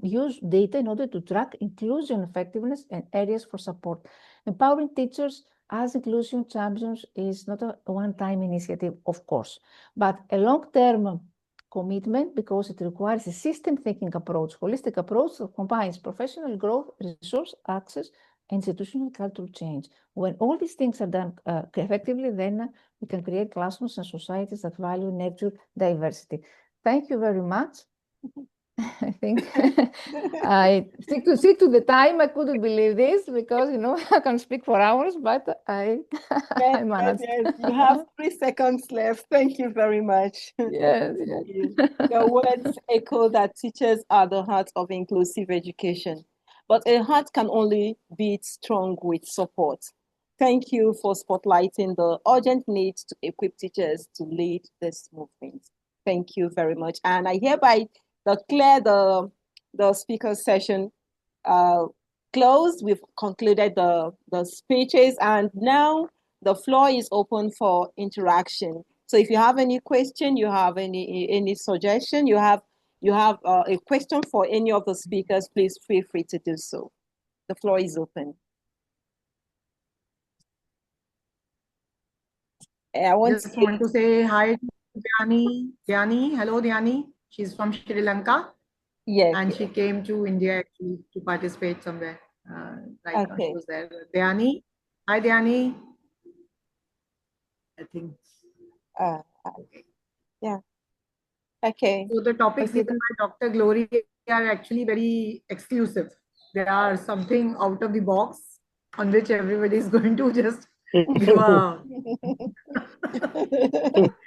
use data in order to track inclusion effectiveness and areas for support. Empowering teachers as inclusion champions is not a one-time initiative, of course, but a long-term commitment because it requires a system thinking approach, holistic approach that combines professional growth, resource access, and institutional cultural change. When all these things are done effectively, then we can create classrooms and societies that value and nurture diversity. Thank you very much. I think I stick to the time. I couldn't believe this because I can speak for hours, but I managed. Yes, you have 3 seconds left. Thank you very much. Yes. Your words echo that teachers are the heart of inclusive education, but a heart can only beat strong with support. Thank you for spotlighting the urgent need to equip teachers to lead this movement. Thank you very much. And I hereby declare the speaker session closed. We've concluded the speeches, and now the floor is open for interaction. So if you have any question, you have any suggestion, you have a question for any of the speakers, please feel free to do so. The floor is open. I want to say hi to Dhyani. Dhyani, hello Dhyani. She's from Sri Lanka. Yes. And she came to India actually to participate somewhere. Right now she was there. Dhyani. Hi Dhyani. I think. Yeah. Okay. So the topics given by Dr. Gloria are actually very exclusive. They are something out of the box on which everybody is going to just give a...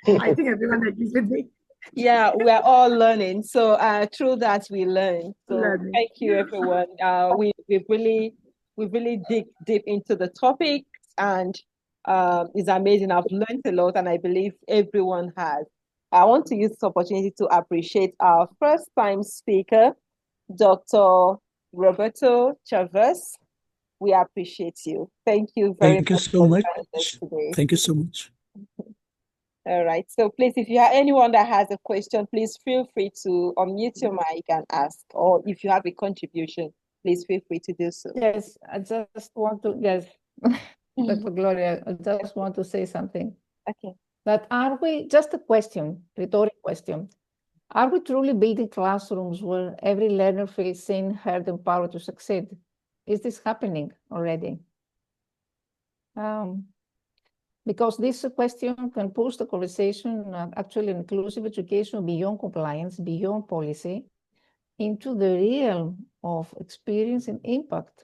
I think everyone agrees with me. Yeah, we are all learning. So through that we learn. So thank you, everyone. We've really dig deep into the topic, and it's amazing. I've learned a lot, and I believe everyone has. I want to use this opportunity to appreciate our first-time speaker, Dr. Roberto Chavez. We appreciate you. Thank you very much. Thank you so much. Thank you so much. All right. So please, if you have anyone that has a question, please feel free to unmute your mic and ask. Or if you have a contribution, please feel free to do so. Yes, I just want to, yes. Dr. Gloria, I just want to say something. Okay. That are we, just a question, rhetoric question, are we truly building classrooms where every learner feels seen, heard, and empowered to succeed? Is this happening already? Because this question can push the conversation, actually inclusive education beyond compliance, beyond policy, into the realm of experience and impact.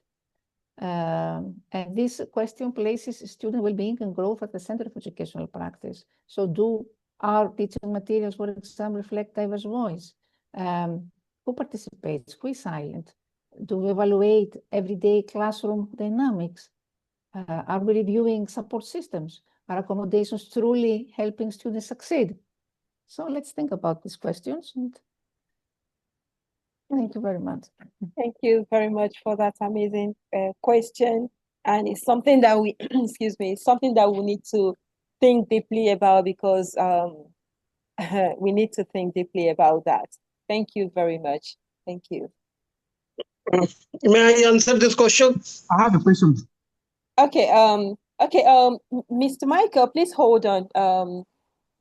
And this question places student well-being and growth at the center of educational practice. So do our teaching materials, for example, reflect diverse voice? Who participates? Who is silent? Do we evaluate everyday classroom dynamics? Are we reviewing support systems? Are accommodations truly helping students succeed? So let's think about these questions. And thank you very much. Thank you very much for that amazing question. And it's something that we, excuse me, it's something that we need to think deeply about, because we need to think deeply about that. Thank you very much. Thank you. May I answer this question? I have a question. Okay, Mr. Michael, please hold on.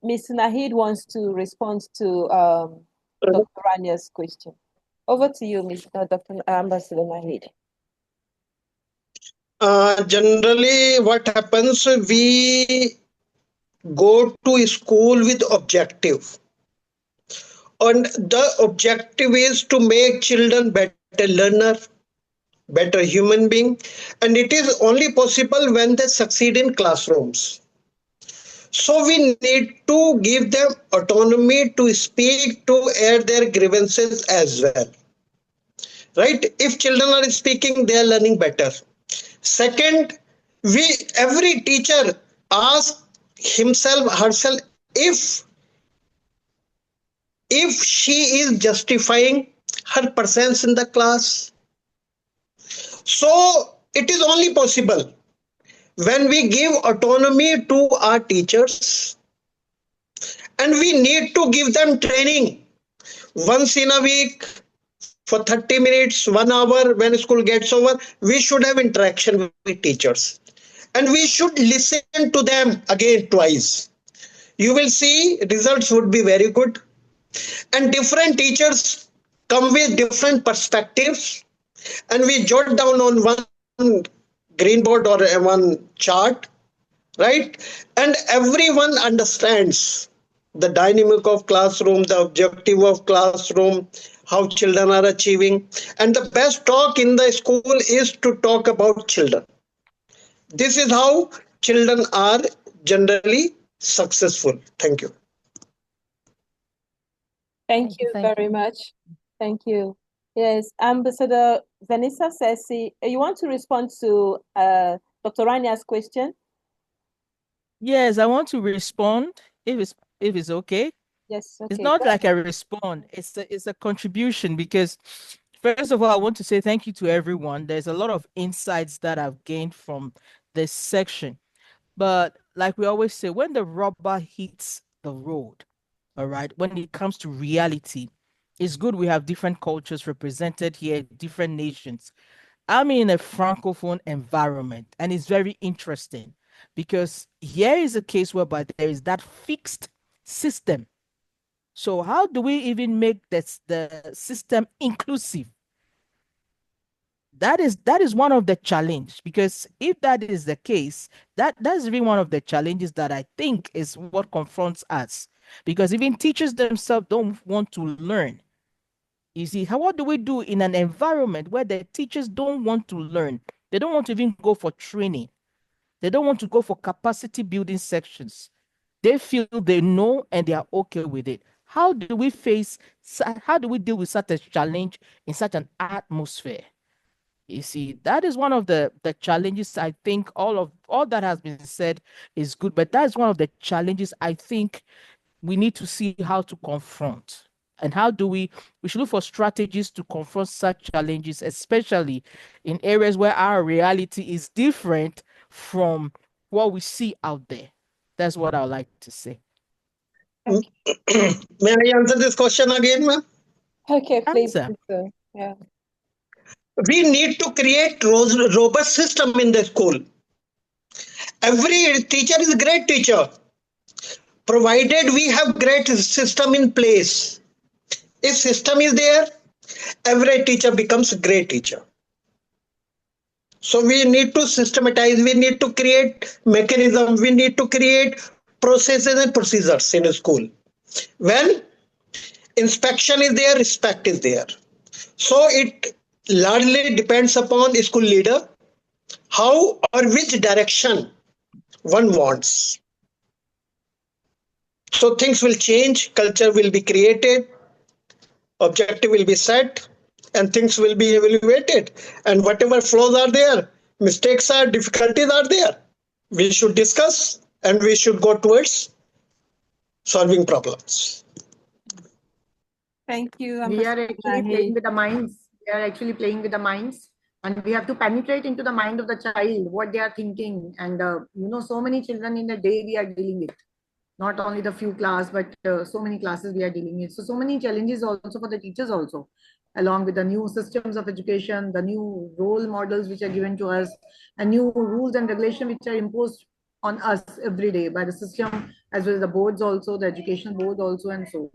Mr. Nahid wants to respond to Dr. Rania's question. Over to you, Dr. Ambassador Nahid. Generally, what happens, we go to school with objective. And the objective is to make children better learner, better human being. And it is only possible when they succeed in classrooms. So we need to give them autonomy to speak, to air their grievances as well. Right? If children are speaking, they are learning better. Second, every teacher asks himself, herself, if she is justifying her presence in the class. So it is only possible when we give autonomy to our teachers, and we need to give them training once in a week for 30 minutes, 1 hour. When school gets over, we should have interaction with teachers, and we should listen to them again twice. You will see results would be very good. And different teachers come with different perspectives, and we jot down on one green board or one chart, right? And everyone understands the dynamic of classroom, the objective of classroom, how children are achieving. And the best talk in the school is to talk about children. This is how children are generally successful. Thank you. Thank you very much. Thank you. Yes, Ambassador Vanessa Sessi, you want to respond to Dr. Rania's question? Yes, I want to respond if it's okay. Yes, okay. It's not like I respond. It's a contribution, because first of all, I want to say thank you to everyone. There's a lot of insights that I've gained from this section. But like we always say, when the rubber hits the road, all right, when it comes to reality, it's good we have different cultures represented here, different nations. I'm in a francophone environment, and it's very interesting because here is a case whereby there is that fixed system. So how do we even make the system inclusive? That is one of the challenge, because if that is the case, that's really one of the challenges that I think is what confronts us, because even teachers themselves don't want to learn. You see, what do we do in an environment where the teachers don't want to learn? They don't want to even go for training. They don't want to go for capacity building sections. They feel they know and they are okay with it. How do we deal with such a challenge in such an atmosphere? You see, that is one of the challenges. I think all that has been said is good, but that is one of the challenges I think we need to see how to confront. And how do we should look for strategies to confront such challenges, especially in areas where our reality is different from what we see out there. That's what I would like to say. May I answer this question again, ma'am? Okay, please. Yeah. We need to create robust system in the school. Every teacher is a great teacher, provided we have great system in place. If system is there, every teacher becomes a great teacher. So we need to systematize, we need to create mechanism, we need to create processes and procedures in a school. When inspection is there, respect is there. So it largely depends upon the school leader, how or which direction one wants. So things will change, culture will be created, objective will be set, and things will be evaluated. And whatever flaws are there, mistakes are, difficulties are there, we should discuss and we should go towards solving problems. Thank you. We are actually playing with the minds. We are actually playing with the minds, and we have to penetrate into the mind of the child, what they are thinking. And so many children in a day we are dealing with. Not only the few class, but so many classes we are dealing with. So many challenges also for the teachers also, along with the new systems of education, the new role models which are given to us, and new rules and regulations which are imposed on us every day by the system, as well as the boards also, the education board also, and so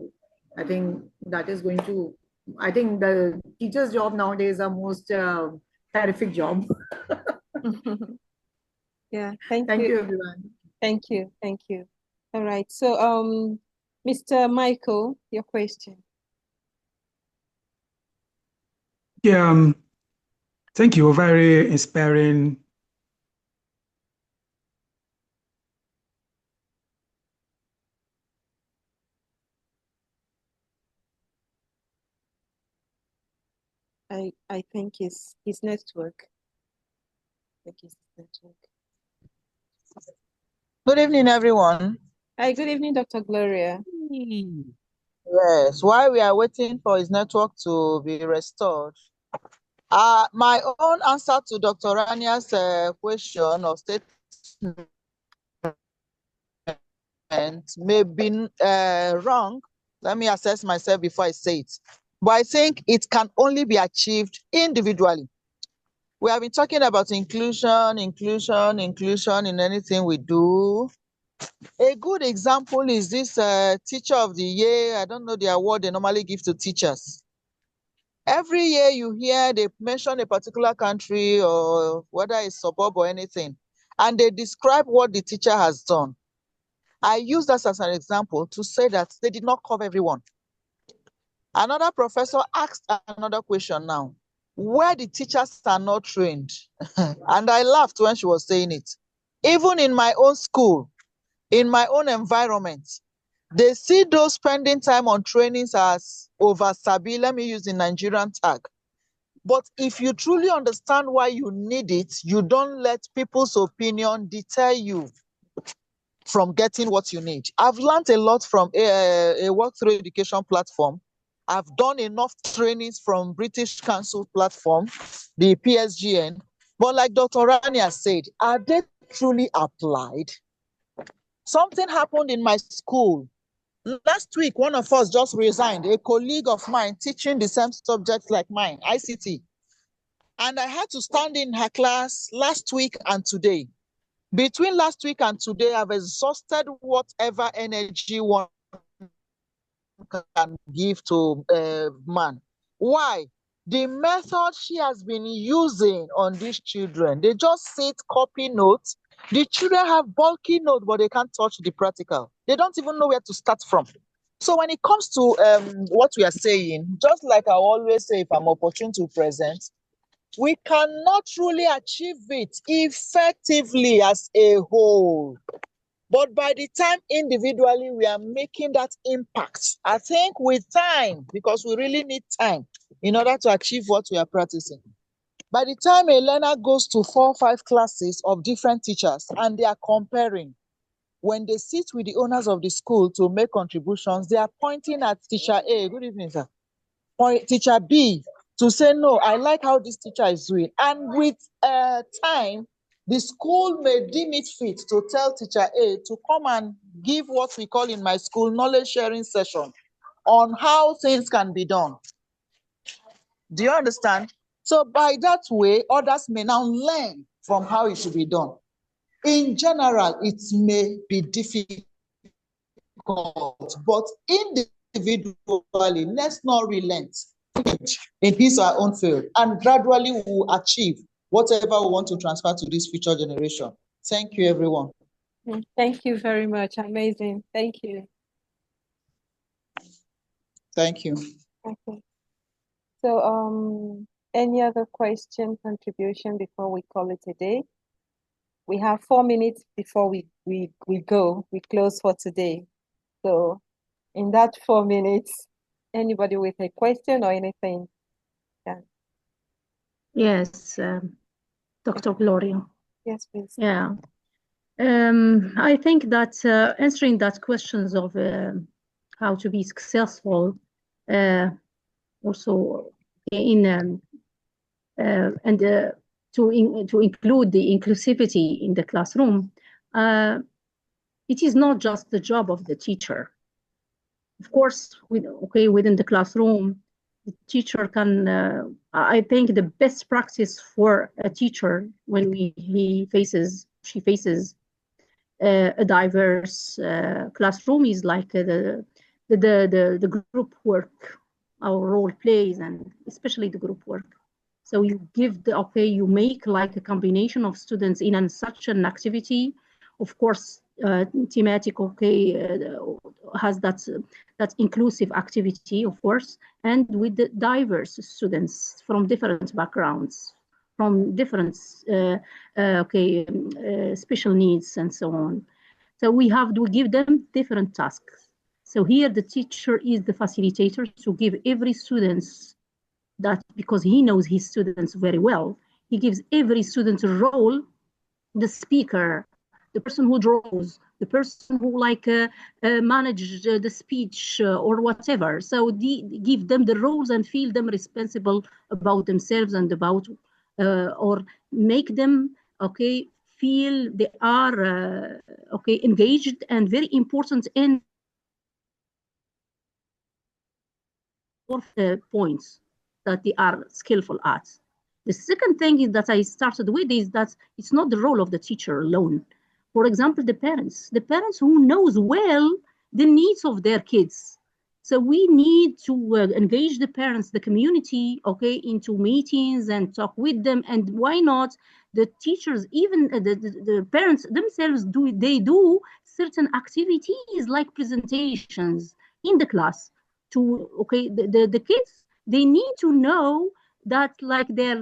I think that is going to, I think the teacher's job nowadays are most terrific job. Yeah, thank you, you. everyone. Thank you. Thank you. All right. So, Mr. Michael, your question. Yeah, thank you. Very inspiring. I think his network. I think his network. Good evening, everyone. Hi, good evening, Dr. Gloria. Yes, while we are waiting for his network to be restored, my own answer to Dr. Rania's question or statement may be wrong. Let me assess myself before I say it. But I think it can only be achieved individually. We have been talking about inclusion in anything we do. A good example is this Teacher of the Year. I don't know the award they normally give to teachers. Every year you hear they mention a particular country or whether it's suburb or anything, and they describe what the teacher has done. I use that as an example to say that they did not cover everyone. Another professor asked another question now, where the teachers are not trained. And I laughed when she was saying it. Even in my own school, in my own environment, they see those spending time on trainings as over-sabi, let me use the Nigerian tag. But if you truly understand why you need it, you don't let people's opinion deter you from getting what you need. I've learned a lot from a walkthrough education platform. I've done enough trainings from British Council platform, the PSGN. But like Dr. Rania said, are they truly applied? Something happened in my school. Last week, one of us just resigned, a colleague of mine teaching the same subject like mine, ICT. And I had to stand in her class last week and today. Between last week and today, I've exhausted whatever energy one can give to man. Why? The method she has been using on these children, they just sit, copy notes. The children have bulky notes, but they can't touch the practical. They don't even know where to start from. So when it comes to what we are saying, just like I always say, if I'm opportune to present, we cannot truly achieve it effectively as a whole. But by the time individually we are making that impact, I think with time, because we really need time in order to achieve what we are practicing. By the time a learner goes to 4 or 5 classes of different teachers and they are comparing, when they sit with the owners of the school to make contributions, they are pointing at teacher A, good evening, sir, or teacher B, to say, no, I like how this teacher is doing. And with time, the school may deem it fit to tell teacher A to come and give what we call in my school knowledge sharing session on how things can be done. Do you understand? So by that way, others may now learn from how it should be done. In general, it may be difficult, but individually, let's not relent in his or her own field, and gradually we will achieve whatever we want to transfer to this future generation. Thank you, everyone. Thank you very much. Amazing. Thank you. Thank you. Okay. So, any other question, contribution before we call it a day? We have 4 minutes before we close for today. So, in that 4 minutes, anybody with a question or anything? Yeah. Yes, Dr. Gloria. Yes, please. Yeah. I think that answering that questions of how to be successful, also in and to include the inclusivity in the classroom, it is not just the job of the teacher. Of course, within the classroom, the teacher can. I think the best practice for a teacher when she faces a diverse classroom is like the group work, our role plays, and especially the group work. So you give you make like a combination of students in such an activity. Of course, thematic has that inclusive activity, of course, and with the diverse students from different backgrounds, from different special needs and so on. So we have to give them different tasks. So here the teacher is the facilitator to give every student that, because he knows his students very well, he gives every student a role, the speaker, the person who draws, the person who manage the speech or whatever. So give them the roles and feel them responsible about themselves and about, or make them, feel they are, engaged and very important in points that they are skillful at. The second thing is that I started with is that it's not the role of the teacher alone. For example, the parents who knows well the needs of their kids. So we need to engage the parents, the community, into meetings and talk with them. And why not the teachers, even the parents themselves do certain activities like presentations in the class to, the kids, they need to know that like their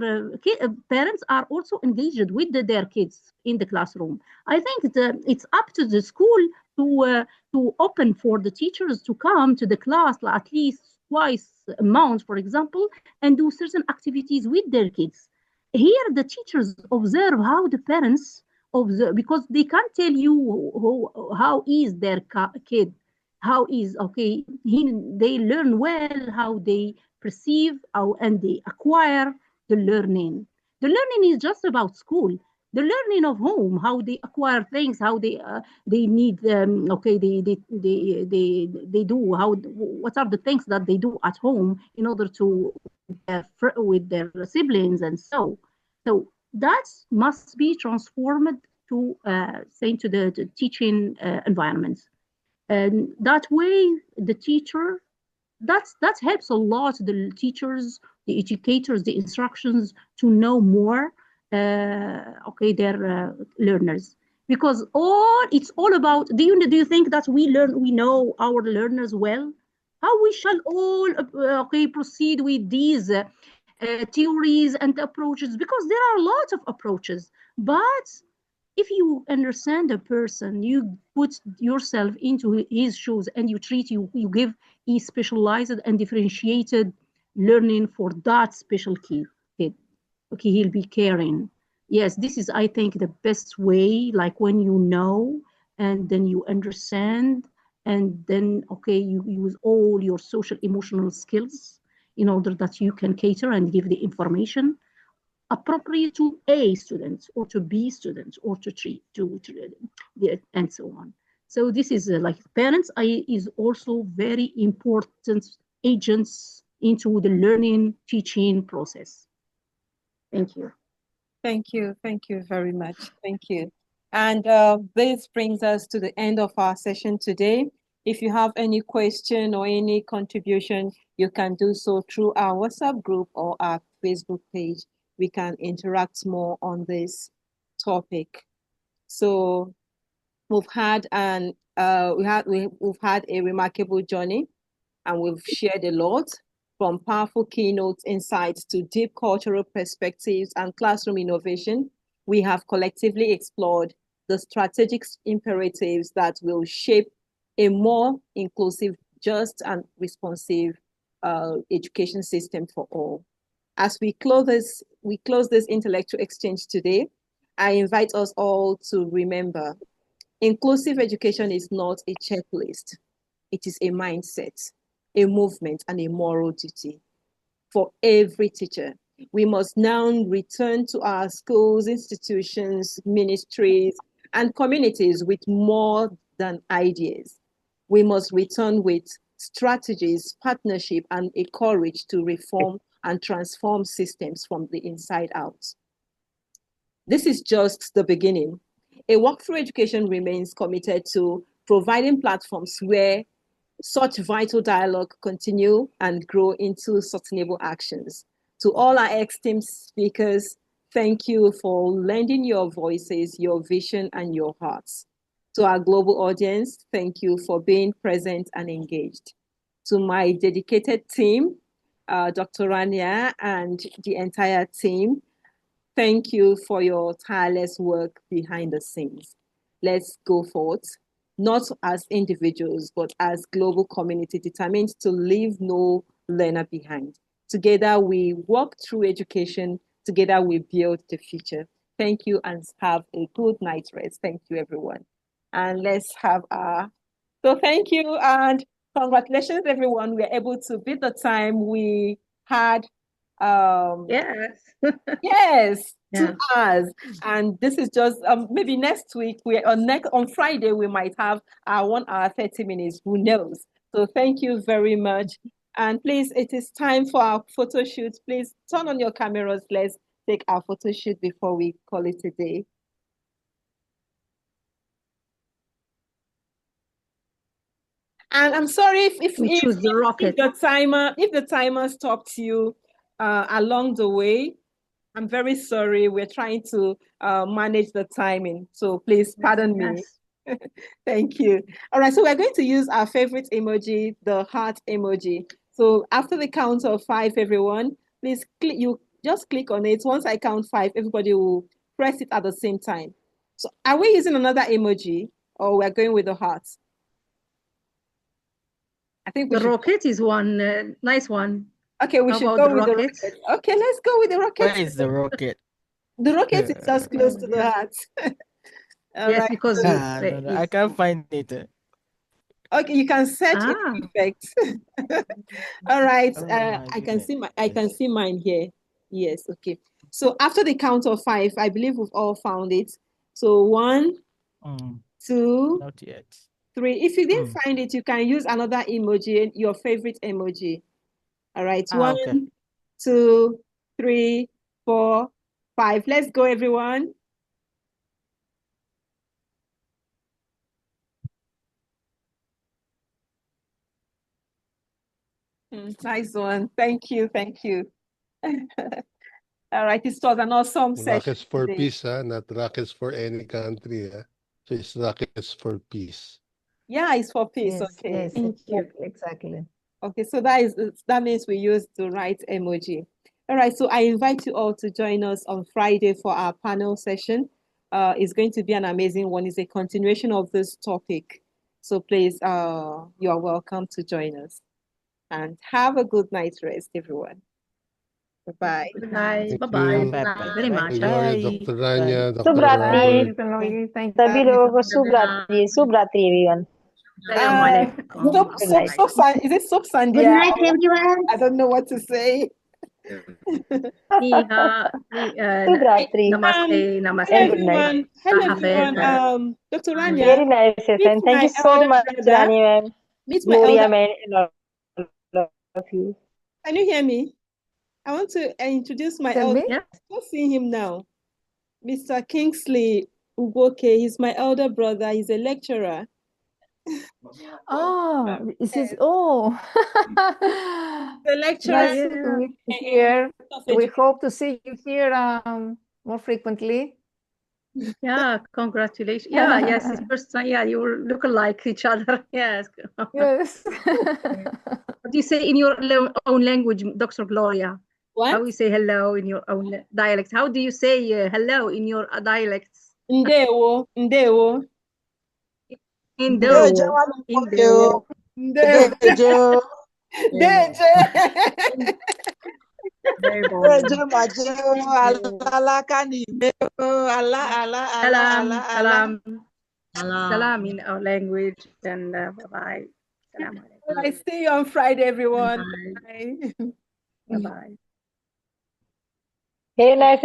parents are also engaged with their kids in the classroom. I think it's up to the school to open for the teachers to come to the class at least twice a month, for example, and do certain activities with their kids. Here, the teachers observe how the parents observe, because they can't tell you how is their kid, how is they learn well, how they perceive and they acquire the learning. The learning is just about school. The learning of home, how they acquire things, how they need they do, how, what are the things that they do at home in order to with their siblings, and so that must be transformed to say to the teaching environment. And that way the teacher, that helps a lot the teachers, the educators, the instructions to know more their learners, because it's all about, do you think that we know our learners well? How we shall all proceed with these theories and approaches, because there are lots of approaches, but if you understand a person, you put yourself into his shoes and you give a specialized and differentiated learning for that special kid. He'll be caring. Yes, this is, I think, the best way, like when you know and then you understand, and then, you use all your social emotional skills in order that you can cater and give the information appropriate to A students or to B students or to and so on. So this is like parents is also very important agents into the learning teaching process. Thank you. Thank you very much. Thank you. And this brings us to the end of our session today. If you have any question or any contribution, you can do so through our WhatsApp group or our Facebook page. We can interact more on this topic. So we've had we've had a remarkable journey, and we've shared a lot, from powerful keynote insights to deep cultural perspectives and classroom innovation. We have collectively explored the strategic imperatives that will shape a more inclusive, just, and responsive education system for all. As we close this intellectual exchange today, I invite us all to remember, inclusive education is not a checklist. It is a mindset, a movement, and a moral duty for every teacher. We must now return to our schools, institutions, ministries, and communities with more than ideas. We must return with strategies, partnership, and a courage to reform and transform systems from the inside out. This is just the beginning. A walkthrough education remains committed to providing platforms where such vital dialogue continue and grow into sustainable actions. To all our esteemed speakers, thank you for lending your voices, your vision, and your hearts. To our global audience, thank you for being present and engaged. To my dedicated team, Dr. Rania and the entire team, thank you for your tireless work behind the scenes. Let's go forth, not as individuals, but as global community determined to leave no learner behind. Together we walk through education, together we build the future. Thank you and have a good night rest. Thank you, everyone. And let's have so thank you and congratulations, everyone. We are able to beat the time we had. Yes. Yes, Yeah. 2 hours. And this is just maybe next week on Friday we might have our 1 hour 30 minutes. Who knows? So thank you very much. And please, it is time for our photo shoot. Please turn on your cameras. Let's take our photo shoot before we call it a day. And I'm sorry if the timer stopped you along the way. I'm very sorry. We're trying to manage the timing. So please pardon me. Thank you. All right, so we're going to use our favorite emoji, the heart emoji. So after the count of 5, everyone, please just click on it. Once I count 5, everybody will press it at the same time. So are we using another emoji, or we're going with the heart? I think the rocket is one nice one. Okay, we should go with the rocket. Okay, let's go with the rocket. Where is the rocket? The rocket is just close to the heart. Yes, because no, I can't find it. Okay, you can search in effects. All right, I can see mine here. Yes, okay. So after the count of 5, I believe we've all found it. So 1, 2, not yet. 3. If you didn't find it, you can use another emoji, your favorite emoji. All right, 1, okay. 2, 3, 4, 5. Let's go, everyone. Nice one. Thank you. Thank you. All right, this was an awesome session. Rockets for today. peace, not rockets for any country. So it's rockets for peace. Yeah, it's for peace. Yes, okay. yes, exactly. Okay, so that means we use the right emoji. All right, so I invite you all to join us on Friday for our panel session. It's going to be an amazing one. It's a continuation of this topic. So please, you are welcome to join us. And have a good night's rest, everyone. Bye-bye. Good night. Thank Bye-bye. you. Thank you very much. Gloria, Dr. Rania, Dr. Subratri. Robert. सभी लोगों को शुभरात्रि everyone. Is it Soap Sandia? Good night, everyone. I don't know what to say. Namaste, namaste. Hello, everyone. Dr. Rania. Very nice session. Thank you so much, Rani ma'am. Gloria ma'am, and all of you. Can you hear me? I want to introduce my elder. Yes. Let's see him now. Mr. Kingsley Ugoke. He's my elder brother. He's a lecturer. Oh, it is, oh. The lecturer. Nice Yeah. to meet you here. We hope to see you here more frequently. Yeah, congratulations. Yeah, yes, it's first time. Yeah, you look like each other. Yes. Yes. What do you say in your own language, Dr. Gloria? What? How you say hello in your own dialect? How do you say hello in your dialects? Ndewo, ndewo. Ndewo. Ndewo. Dejo. Dejo. Dejo majo alalaka ni ala. Salam. Salam in our language, and bye-bye. Salam alaikum. I see you on Friday, everyone. Bye. Bye-bye. Hey, nice